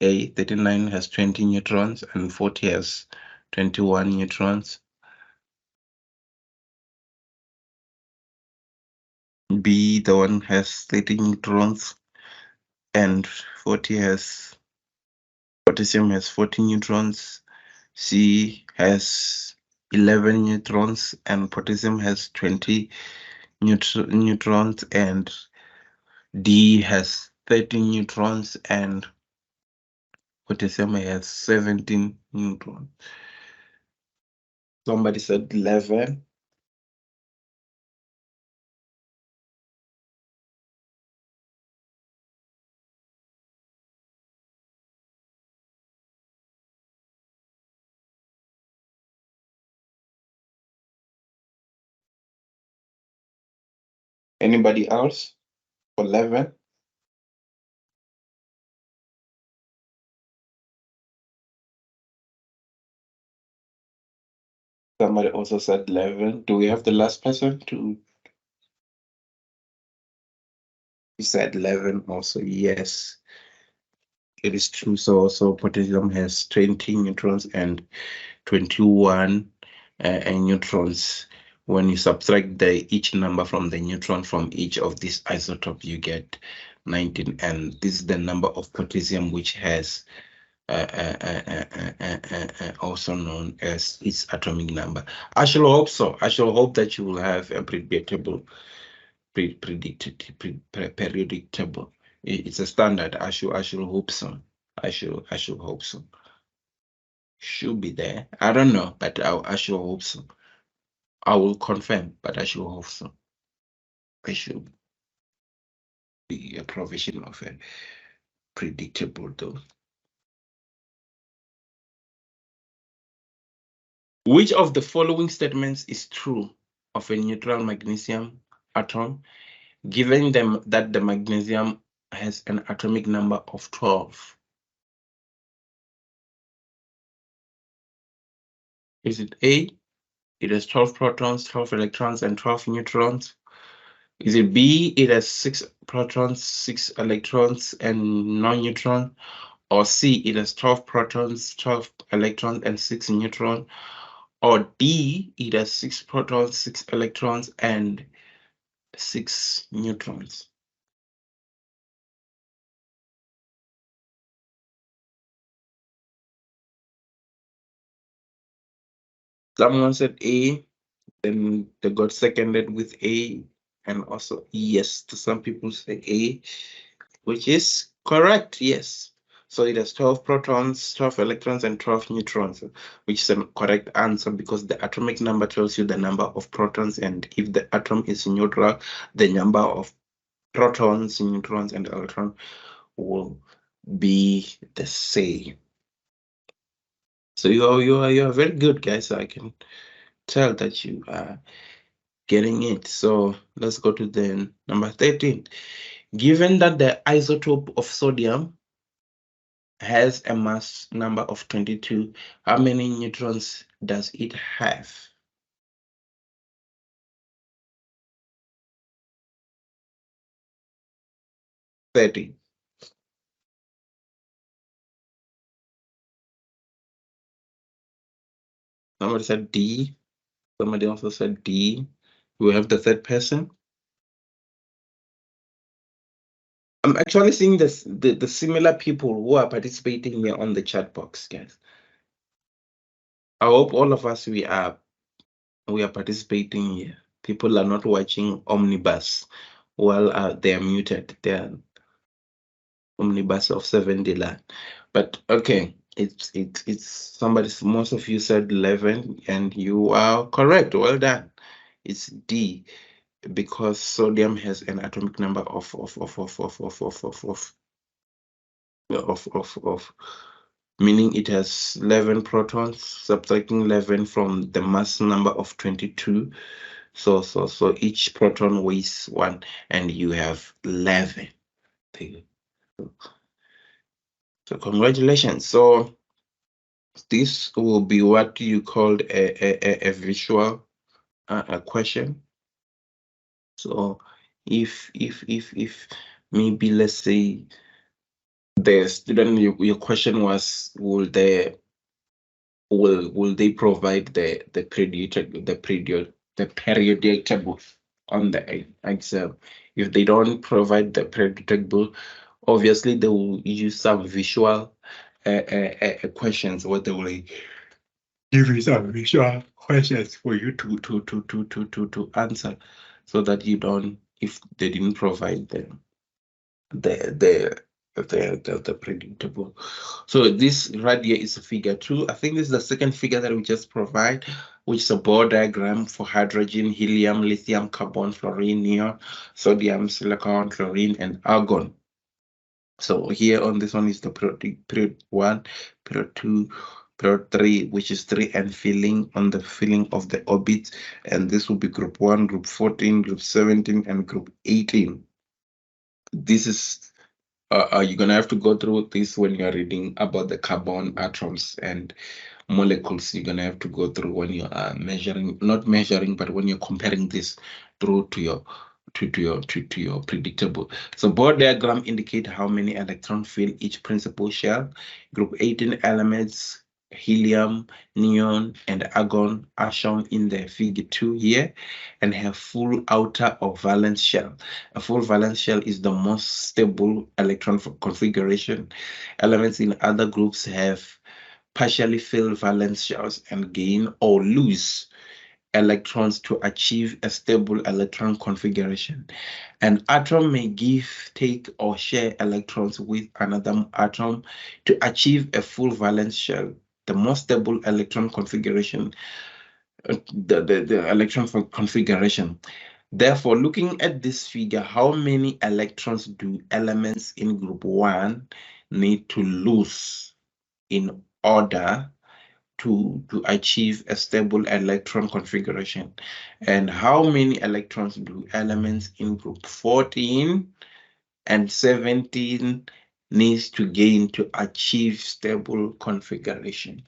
A, 39 has 20 neutrons and 40 has 21 neutrons. B, the one has 30 neutrons and 40 has potassium has 40 neutrons. C has 11 neutrons and potassium has 20 neutrons, and D has 30 neutrons and potassium has 17 neutrons. Somebody said 11. Anybody else? 11. Somebody also said 11. Do we have the last person to? He said 11 also. Yes, it is true. So potassium has 20 neutrons and 21 neutrons. When you subtract each number from the neutron from each of these isotopes, you get 19. And this is the number of potassium which has also known as its atomic number. I shall hope so. I shall hope that you will have a predictable, periodic table. It's a standard. I shall hope so. I shall hope so. Should be there. I don't know, but I shall hope so. I will confirm, but I shall hope so. I should be a provision of a predictable though. Which of the following statements is true of a neutral magnesium atom, given them that the magnesium has an atomic number of 12? Is it A, it has 12 protons, 12 electrons, and 12 neutrons? Is it B, it has 6 protons, 6 electrons, and no neutron? Or C, it has 12 protons, 12 electrons, and 6 neutrons? Or D, it has 6 protons, 6 electrons, and 6 neutrons? Someone said A, then they got seconded with A, and also yes to some people say A, which is correct, yes. So it has 12 protons, 12 electrons, and 12 neutrons, which is a correct answer because the atomic number tells you the number of protons, and if the atom is neutral, the number of protons, neutrons, and electrons will be the same. So you are very good, guys. I can tell that you are getting it. So let's go to the number 13. Given that the isotope of sodium has a mass number of 22, how many neutrons does it have? 30. Somebody said D. Somebody also said D. We have the third person. I'm actually seeing this, the similar people who are participating here on the chat box, guys. I hope all of us we are participating here. People are not watching Omnibus while they are muted. They are Omnibus of 70 land. But okay, it's somebody. Most of you said 11, and you are correct. Well done. It's D, because sodium has an atomic number of meaning it has 11 protons, subtracting 11 from the mass number of 22. So each proton weighs 1, and you have 11. So congratulations. So this will be what you called a visual question. So if maybe let's say the student, your question was, will they provide the periodic table on the exam? If they don't provide the periodic table, obviously they will use some visual questions, what they will give you some visual questions for you to answer, so that you don't, if they didn't provide the the predictable. So this right here is figure 2. I think this is the second figure that we just provide, which is a Bohr diagram for hydrogen, helium, lithium, carbon, fluorine, neon, sodium, silicon, chlorine, and argon. So here on this one is the period 1, period 2, period 3, which is 3 and filling on the filling of the orbit. And this will be group 1, group 14, group 17, and group 18. This is you're gonna have to go through this when you're reading about the carbon atoms and molecules. You're gonna have to go through when you are measuring, not measuring, but when you're comparing this through to your predictable. So Bohr diagram indicate how many electrons fill each principal shell. Group 18 elements, helium, neon, and argon are shown in the figure 2 here and have full outer or valence shell. A full valence shell is the most stable electron configuration. Elements in other groups have partially filled valence shells and gain or lose electrons to achieve a stable electron configuration. An atom may give, take, or share electrons with another atom to achieve a full valence shell. The most stable electron configuration, the electron configuration. Therefore, looking at this figure, how many electrons do elements in group 1 need to lose in order to achieve a stable electron configuration? And how many electrons do elements in group 14 and 17 needs to gain to achieve stable configuration?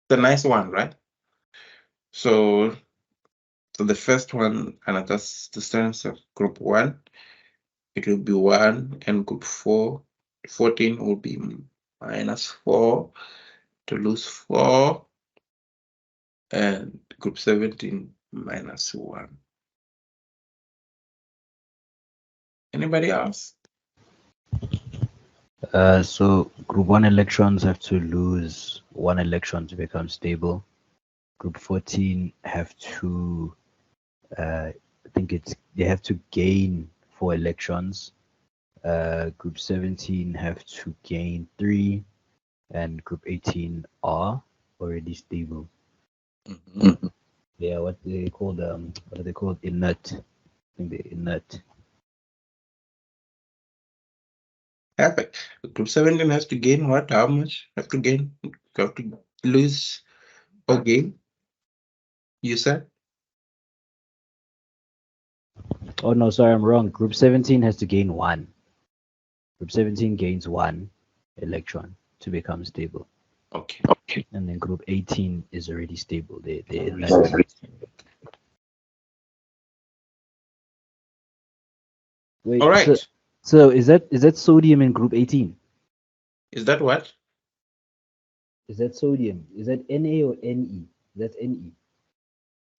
The nice one, right? So the first one, and that's the strength of group 1, it will be 1, and group 14 will be -4 to lose 4, and group 17 -1. Anybody else? So group 1 electrons have to lose 1 electron to become stable. Group 14 have to, I think they have to gain 4 electrons. Group 17 have to gain 3, and group 18 are already stable. Mm-hmm. Yeah, what are they called? Inert. I think they're inert. Perfect. Group 17 has to gain what? How much? Have to gain? Have to lose or gain? You said? Oh no, sorry, I'm wrong. Group 17 has to gain 1. Group 17 gains 1 electron to become stable. Okay. And then group 18 is already stable. They're inert. Wait, All right. so is that sodium in group 18? Is that what? Is that sodium? Is that Na or Ne? That's Ne.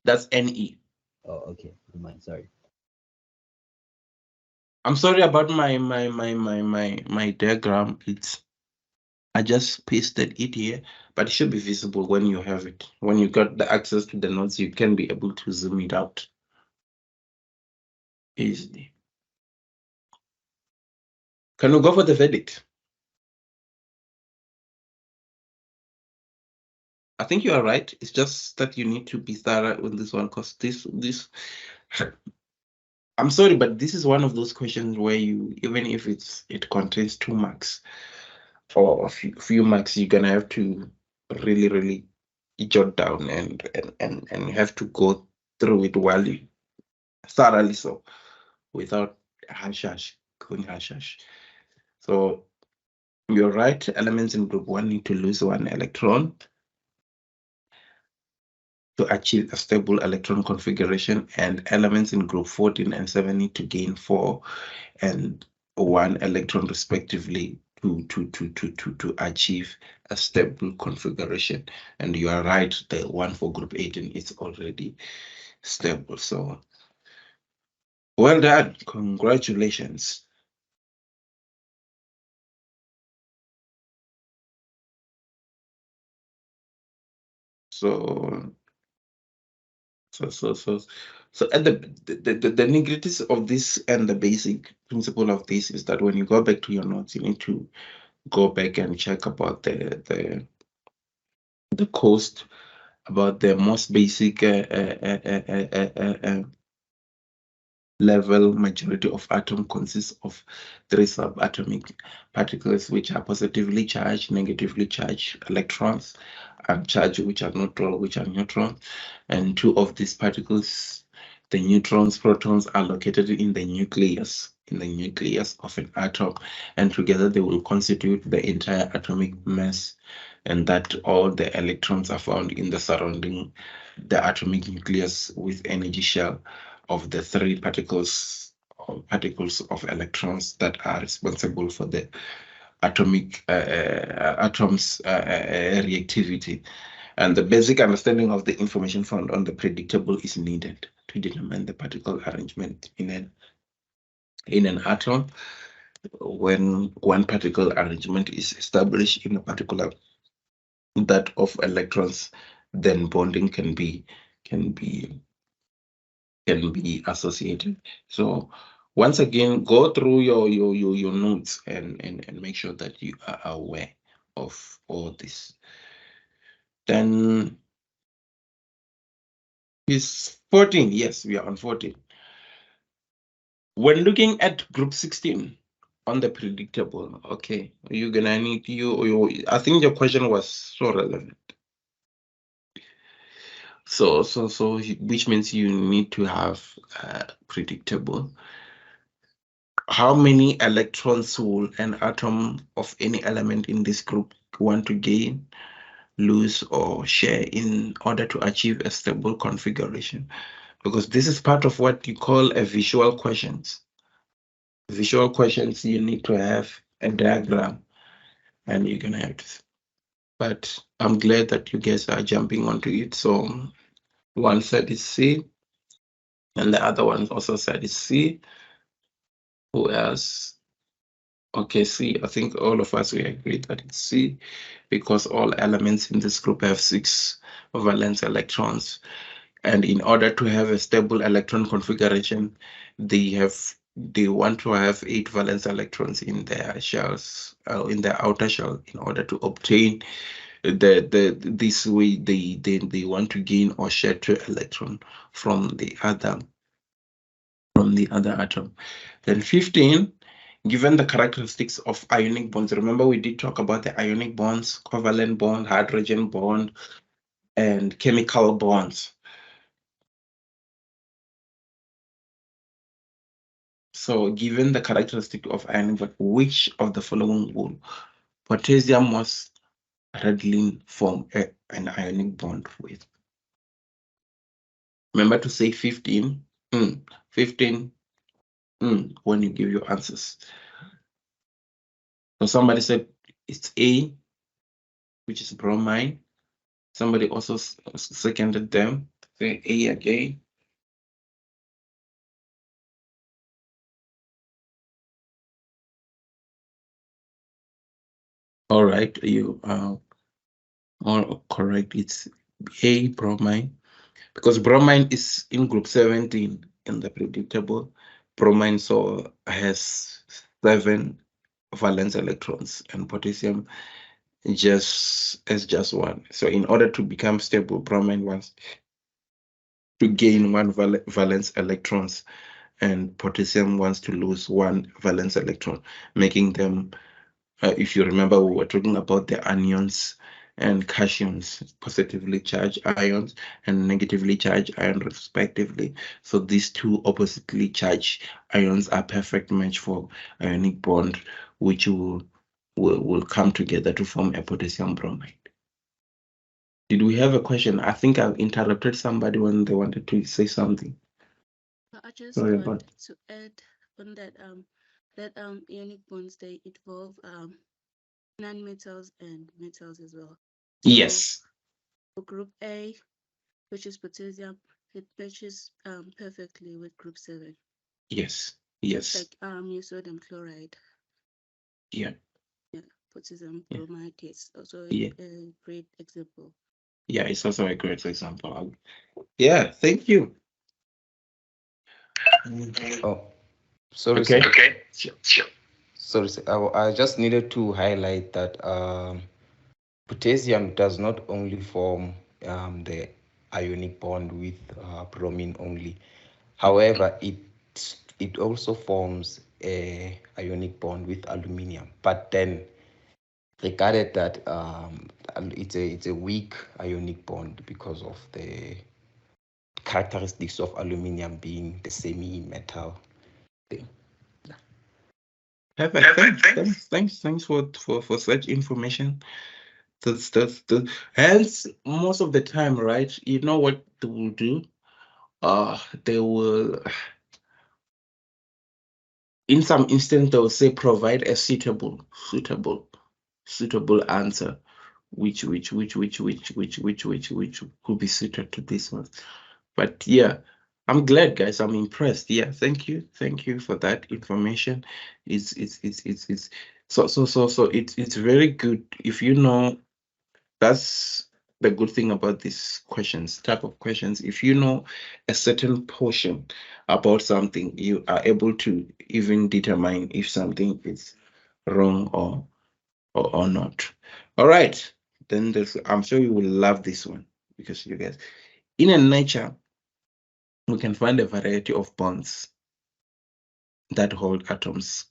That's Ne. Oh, okay. Never mind. Sorry. I'm sorry about my diagram. I just pasted it here, but it should be visible when you have it. When you got the access to the notes, you can be able to zoom it out easily. Can we go for the verdict? I think you are right. It's just that you need to be thorough with this one, because this I'm sorry, but this is one of those questions where you, even if it contains 2 marks or a few marks, you're gonna have to really jot down and you have to go through it thoroughly, so without going hash. So you're right, elements in group 1 need to lose 1 electron to achieve a stable electron configuration, and elements in group 14 and 7 need to gain 4 and 1 electron respectively to achieve a stable configuration. And you are right, the one for group 18 is already stable. So well done, congratulations. So So at the nitty-gritties of this and the basic principle of this is that when you go back to your notes, you need to go back and check about the cost, about the most basic level. Majority of atom consists of three subatomic particles, which are positively charged, negatively charged electrons, and charged, which are neutral, which are neutron. And two of these particles, the neutrons, protons, are located in the nucleus of an atom, and together they will constitute the entire atomic mass, and that all the electrons are found in the surrounding the atomic nucleus with energy shell of the three particles of electrons that are responsible for the atomic atoms reactivity. And the basic understanding of the information found on the predictable is needed to determine the particle arrangement in an atom. When one particle arrangement is established in a particular that of electrons, then bonding can be associated. So once again, go through your notes and make sure that you are aware of all this. Then is 14. Yes, we are on 14. When looking at group 16 on the predictable, okay, you're gonna need I think your question was so relevant. So which means you need to have predictable. How many electrons will an atom of any element in this group want to gain, lose, or share in order to achieve a stable configuration? Because this is part of what you call a visual questions. Visual questions, you need to have a diagram, and you're gonna have to. But I'm glad that you guys are jumping onto it. So one side is C, and the other one also said is C. Who else? Okay, C. I think all of us, we agree that it's C, because all elements in this group have 6 valence electrons. And in order to have a stable electron configuration, they want to have 8 valence electrons in their shells, in their outer shell, in order to obtain this way they want to gain or share 2 electron from the other atom. Then 15, given the characteristics of ionic bonds. Remember, we did talk about the ionic bonds, covalent bond, hydrogen bond, and chemical bonds. So given the characteristic of ionic bond, which of the following will potassium most readily form an ionic bond with? Remember to say 15, 15, when you give your answers. So somebody said it's A, which is bromine. Somebody also seconded them. Say A again. All right, you are all correct. It's A, bromine, because bromine is in group 17 in the predictable. Bromine so has 7 valence electrons, and potassium just 1. So in order to become stable, bromine wants to gain 1 valence electrons, and potassium wants to lose 1 valence electron, making them, if you remember, we were talking about the anions and cations, positively charged ions and negatively charged ions respectively. So these two oppositely charged ions are perfect match for ionic bond, which will come together to form a potassium bromide. Did we have a question? I think I've interrupted somebody when they wanted to say something. I just Sorry want about. to add on that ionic bonds, they involve non-metals and metals as well. So Yes. for group A, which is potassium, it matches perfectly with group 7. Yes. Just Yes. like your sodium chloride. Yeah. Yeah, potassium Yeah. bromide is also Yeah. a great example. Yeah. It's also a great example. Yeah, thank you. Oh, sorry, Okay. sir. Okay. Sure. Sorry, sir. I just needed to highlight that potassium does not only form the ionic bond with bromine only. However, it also forms a ionic bond with aluminium. But then regarded that it's a weak ionic bond because of the characteristics of aluminium being the semi-metal thing. Perfect. Thanks for such information. That's hence most of the time, right? You know what they will do? They will, in some instance, they will say provide a suitable answer, which could be suited to this one. But yeah, I'm glad, guys. I'm impressed. Yeah, thank you for that information. It's so it's very good if you know. That's the good thing about these questions, type of questions. If you know a certain portion about something, you are able to even determine if something is wrong or not. All right, then I'm sure you will love this one because you guys, in nature, we can find a variety of bonds that hold atoms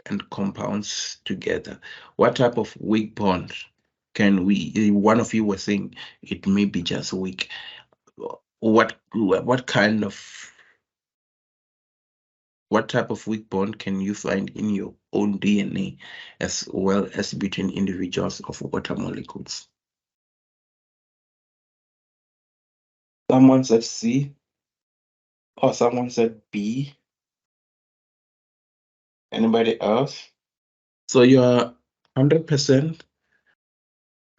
and compounds together. What type of weak bond can we? One of you was saying it may be just weak. What kind of what type of weak bond can you find in your own DNA as well as between individuals of water molecules? Someone said C, or someone said B. Anybody else? So you're 100%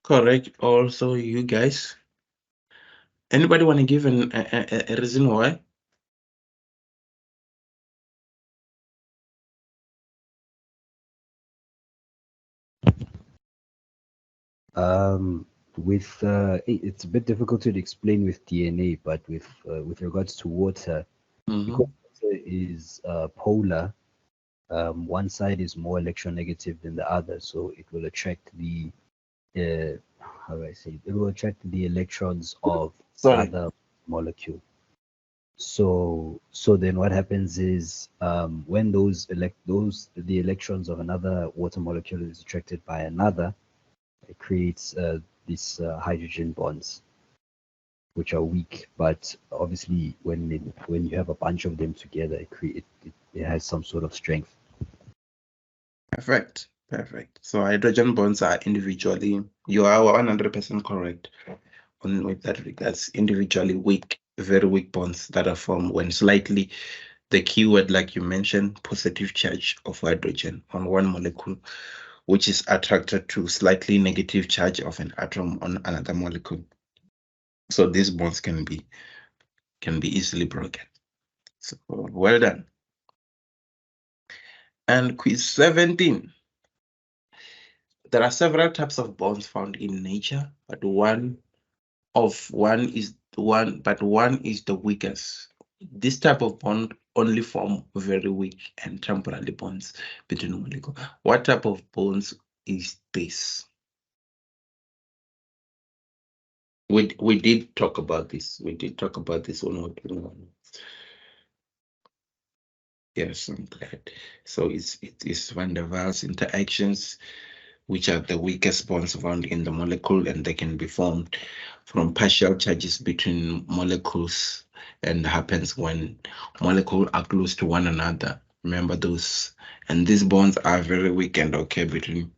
correct. Also, you guys. Anybody want to give a reason why? With it's a bit difficult to explain with DNA, but with regards to water, because water is polar, one side is more electronegative than the other, so it will attract the how do I say it? It will attract the electrons of Sorry. other molecule. So then what happens is when the electrons of another water molecule is attracted by another, it creates these hydrogen bonds, which are weak. But obviously, when you have a bunch of them together, it has some sort of strength. Perfect. So hydrogen bonds are individually, you are 100% correct on with that regards. Individually weak, very weak bonds that are formed when slightly, the keyword like you mentioned, positive charge of hydrogen on one molecule, which is attracted to slightly negative charge of an atom on another molecule. So these bonds can be easily broken. So well done. And quiz 17. There are several types of bonds found in nature, but one is the weakest. This type of bond only form very weak and temporary bonds between molecules. What type of bonds is this? We did talk about this. We did talk about this one. Yes, I'm glad. So it is Van der Waals interactions, which are the weakest bonds found in the molecule, and they can be formed from partial charges between molecules, and happens when molecules are close to one another. Remember those, and these bonds are very weak and okay between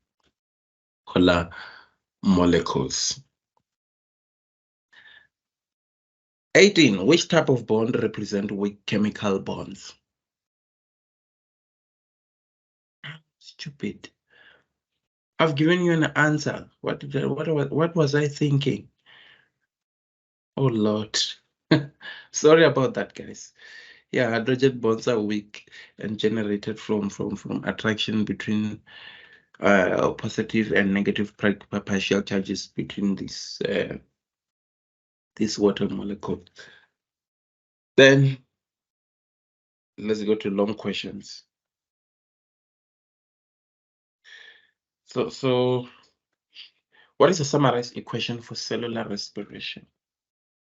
polar molecules. 18. Which type of bond represent weak chemical bonds? Stupid. I've given you an answer. What was I thinking? Oh Lord. Sorry about that, guys. Yeah, hydrogen bonds are weak and generated from attraction between positive and negative partial charges between this water molecule. Then let's go to long questions. So what is a summarized equation for cellular respiration?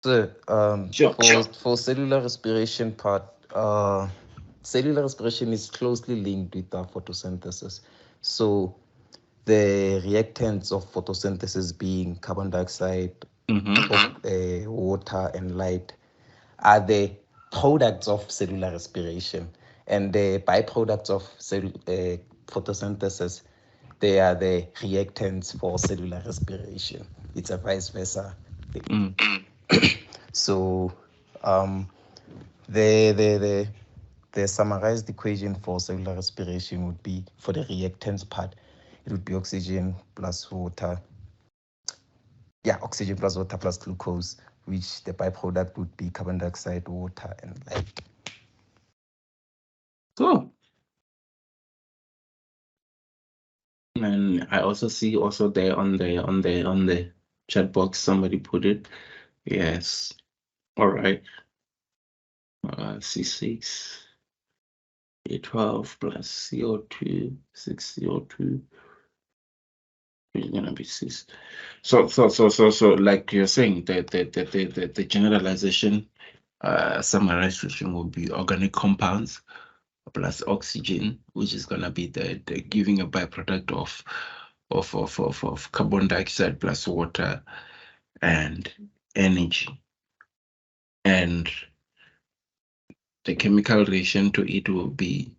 So Sure. for cellular respiration part, cellular respiration is closely linked with photosynthesis. So the reactants of photosynthesis being carbon dioxide, water, and light are the products of cellular respiration, and the byproducts of photosynthesis, they are the reactants for cellular respiration. It's a vice versa thing. So the summarized equation for cellular respiration would be, for the reactants part, it would be oxygen plus water. Yeah, oxygen plus water plus glucose, which the byproduct would be carbon dioxide, water, and light. Cool. And I also see also there on the chat box somebody put it. Yes. All right. C6 A12 plus CO2 6 CO2 is gonna be 6. So like you're saying, the generalization summarization will be organic compounds plus oxygen, which is gonna be the giving a byproduct of carbon dioxide plus water and energy. And the chemical reaction to it will be,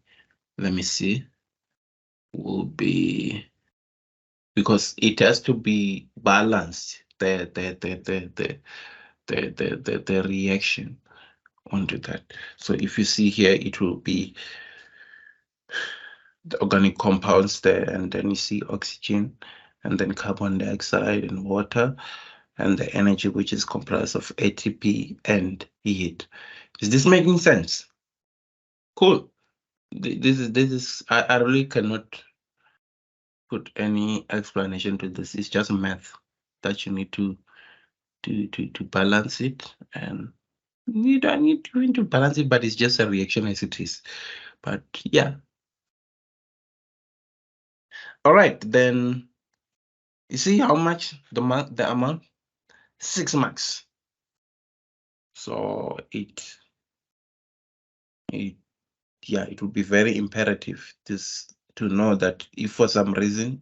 let me see, will be, because it has to be balanced, the reaction onto that. So if you see here, it will be the organic compounds there, and then you see oxygen, and then carbon dioxide and water, and the energy, which is comprised of ATP and heat. Is this making sense? Cool. This is I really cannot put any explanation to this. It's just math that you need to balance it, and you don't need to balance it, but it's just a reaction as it is. But yeah. All right, then you see how much the amount? 6 marks. So it would be very imperative to know that if for some reason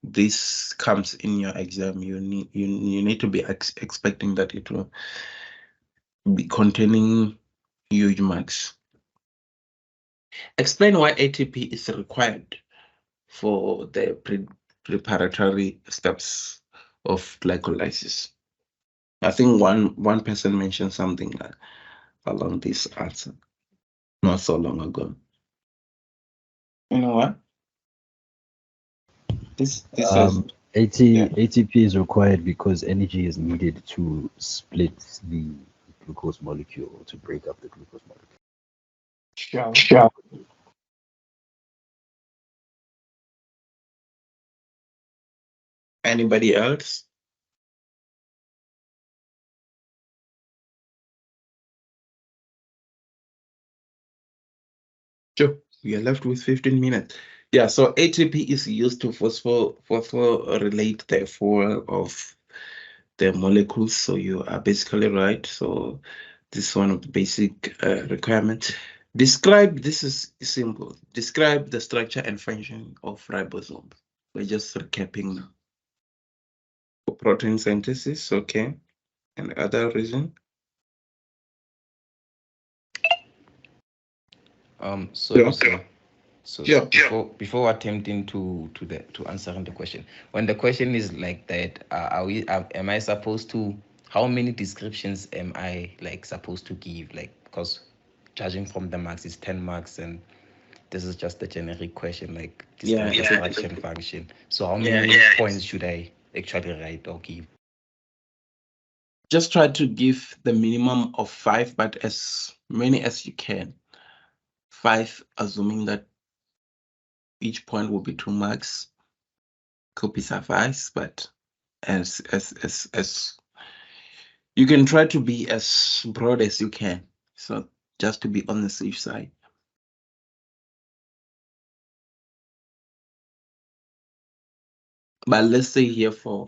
this comes in your exam, you need to be expecting that it will be containing huge marks. Explain why ATP is required for the preparatory steps of glycolysis. I think one person mentioned something along this answer not so long ago. You know what? This says ATP is required because energy is needed to split the glucose molecule, or to break up the glucose molecule. Sure. Anybody else? Sure. We are left with 15 minutes. Yeah, so ATP is used to phosphorylate the four of the molecules. So you are basically right. So this is one of the basic requirements. This is simple. Describe the structure and function of ribosomes. We're just recapping now. For protein synthesis, okay. And other reason? Before attempting to answering the question, when the question is like that, am I supposed to, how many descriptions am I like supposed to give? Like, because judging from the marks is 10 marks, and this is just a generic question, like describe the structure and function. So how many points should I actually write or give? Just try to give the minimum of 5, but as many as you can. 5, assuming that each point will be 2 marks, could be suffice, but as you can try to be as broad as you can. So just to be on the safe side. But let's say here for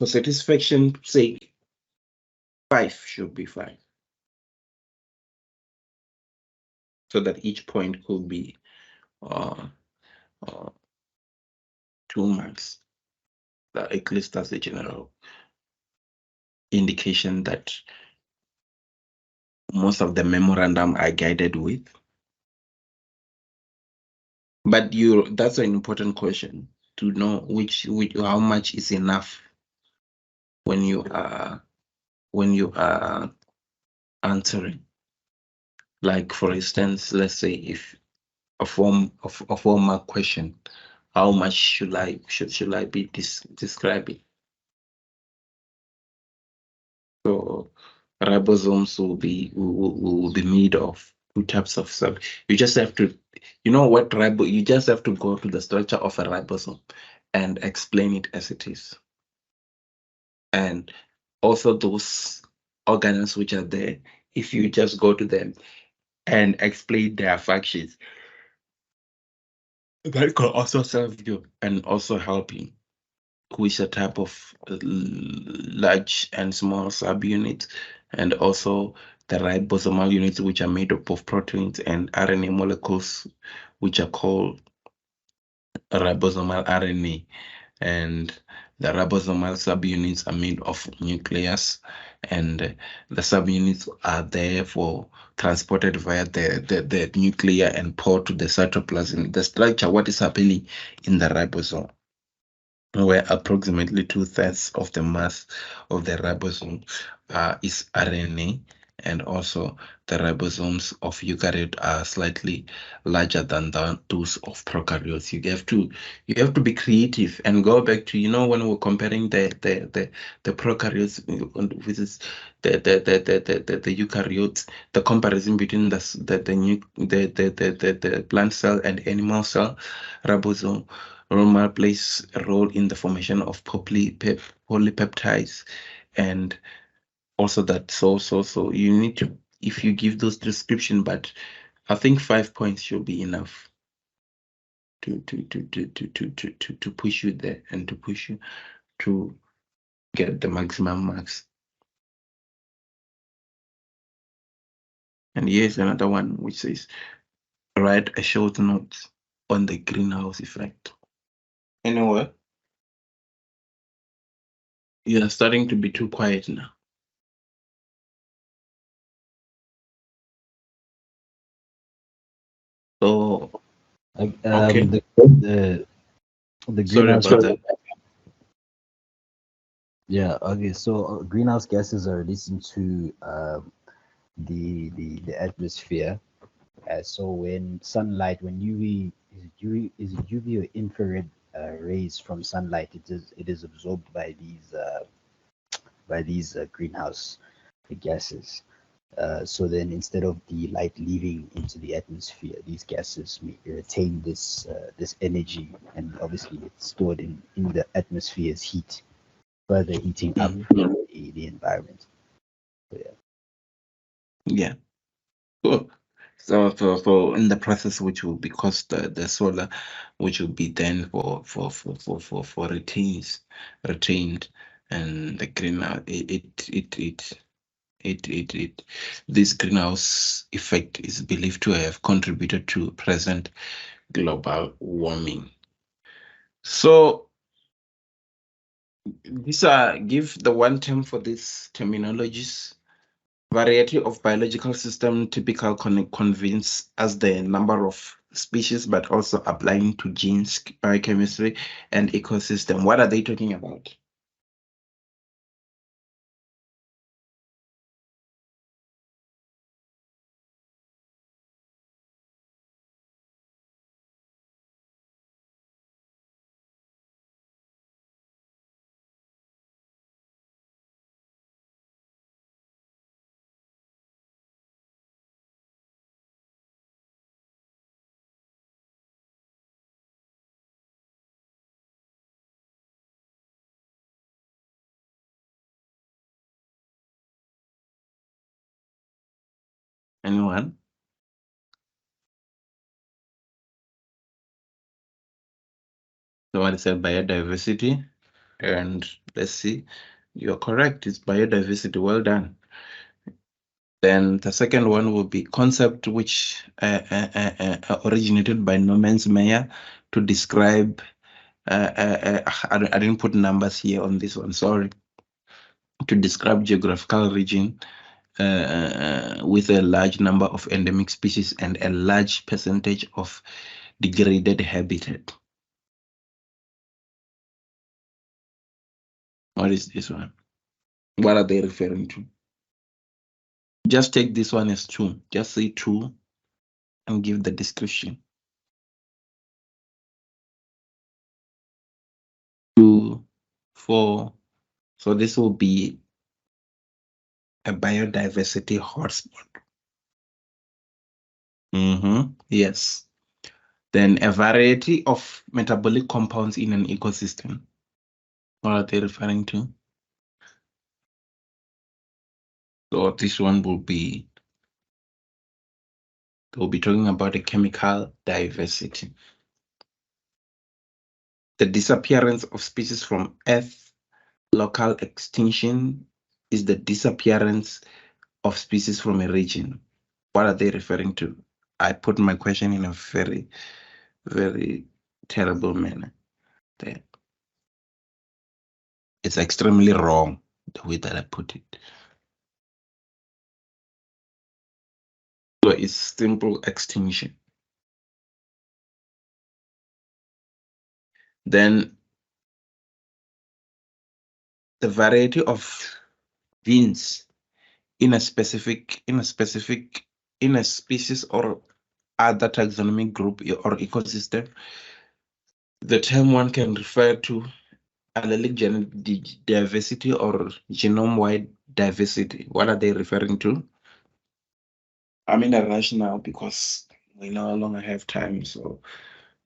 satisfaction sake, 5 should be 5. So that each point could be 2 marks. At least that's the general indication that most of the memorandum are guided with. But that's an important question to know which how much is enough when you are answering. Like for instance, let's say if a 4-mark question, how much should I be describing? So ribosomes will be made of 2 types of cells. You just have to, you just have to go to the structure of a ribosome and explain it as it is. And also those organelles which are there, if you just go to them and explain their functions, that could also serve you and also help you. Which are type of large and small subunits, and also the ribosomal units, which are made up of proteins and RNA molecules, which are called ribosomal RNA. And the ribosomal subunits are made of nucleus, and the subunits are there for transported via the nuclear and poured to the cytoplasm. The structure, what is happening in the ribosome, where approximately 2/3 of the mass of the ribosome is RNA, and also the ribosomes of eukaryote are slightly larger than those of prokaryotes. You have to be creative and go back to, when we're comparing the prokaryotes with the eukaryotes, the comparison between the plant cell and animal cell ribosome. Roma plays a role in the formation of polypeptides, and also that so you need to, if you give those description, but I think 5 points should be enough to push you there and to push you to get the maximum marks. And here's another one which says write a short note on the greenhouse effect. Anyway, you're starting to be too quiet now. So okay. The Sorry greenhouse. about that. Yeah. Okay. So greenhouse gases are released into the atmosphere. So when sunlight, when is it UV or infrared rays from sunlight, it is absorbed by these greenhouse gases. So then, instead of the light leaving into the atmosphere, these gases retain this energy, and obviously it's stored in the atmosphere's heat, further heating up the environment. So, yeah. Yeah. Cool. So in the process, which will be cost the solar, which will be then for retained, and the greenhouse this greenhouse effect is believed to have contributed to present global warming. So give the one term for these terminologies. Variety of biological system typical convince as the number of species, but also applying to genes, biochemistry, and ecosystem. What are they talking about? Anyone? Someone said biodiversity, and let's see, you're correct, it's biodiversity. Well done. Then the second one will be concept, which originated by Norman Meyer to describe, I didn't put numbers here on this one, sorry, to describe geographical region with a large number of endemic species and a large percentage of degraded habitat. What is this one? What are they referring to? Just take this one as 2. Just say 2 and give the description. 2, 4. So this will be a biodiversity hotspot. Yes. Then a variety of metabolic compounds in an ecosystem. What are they referring to? So this one will be, we'll be talking about a chemical diversity. The disappearance of species from Earth. Local extinction is the disappearance of species from a region. What are they referring to? I put my question in a very, very terrible manner there. It's extremely wrong the way that I put it. So it's simple extinction. Then the variety of genes in a species or other taxonomic group or ecosystem. The term one can refer to allelic genetic diversity or genome-wide diversity. What are they referring to? I'm in a rush now because we no longer have time, so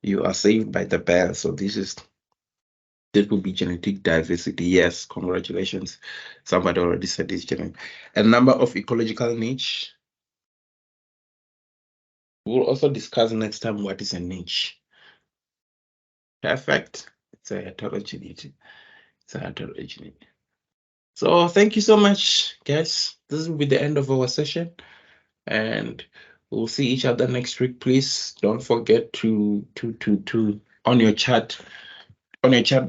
you are saved by the bell. So this will be genetic diversity. Yes, congratulations. Somebody already said this. A number of ecological niche. We'll also discuss next time what is a niche. Perfect. It's a heterogeneity. So thank you so much, guys. This will be the end of our session, and we'll see each other next week. Please don't forget to on your chat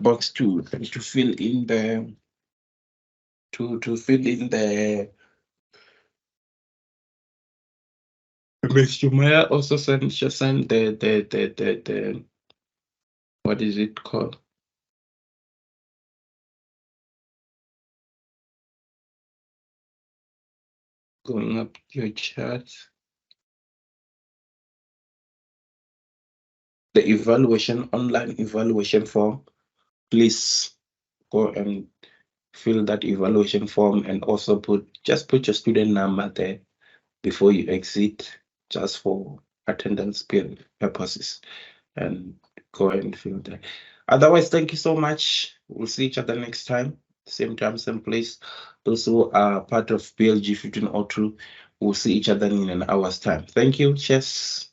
box to fill in the Mr. Maya also send the what is it called? Going up your chat. The evaluation, online evaluation form. Please go and fill that evaluation form and also put your student number there before you exit, just for attendance purposes, and go and fill that. Otherwise, thank you so much. We'll see each other next time, same time, same place. Those who are part of Blg 1502, we'll see each other in an hour's time. Thank you. Cheers.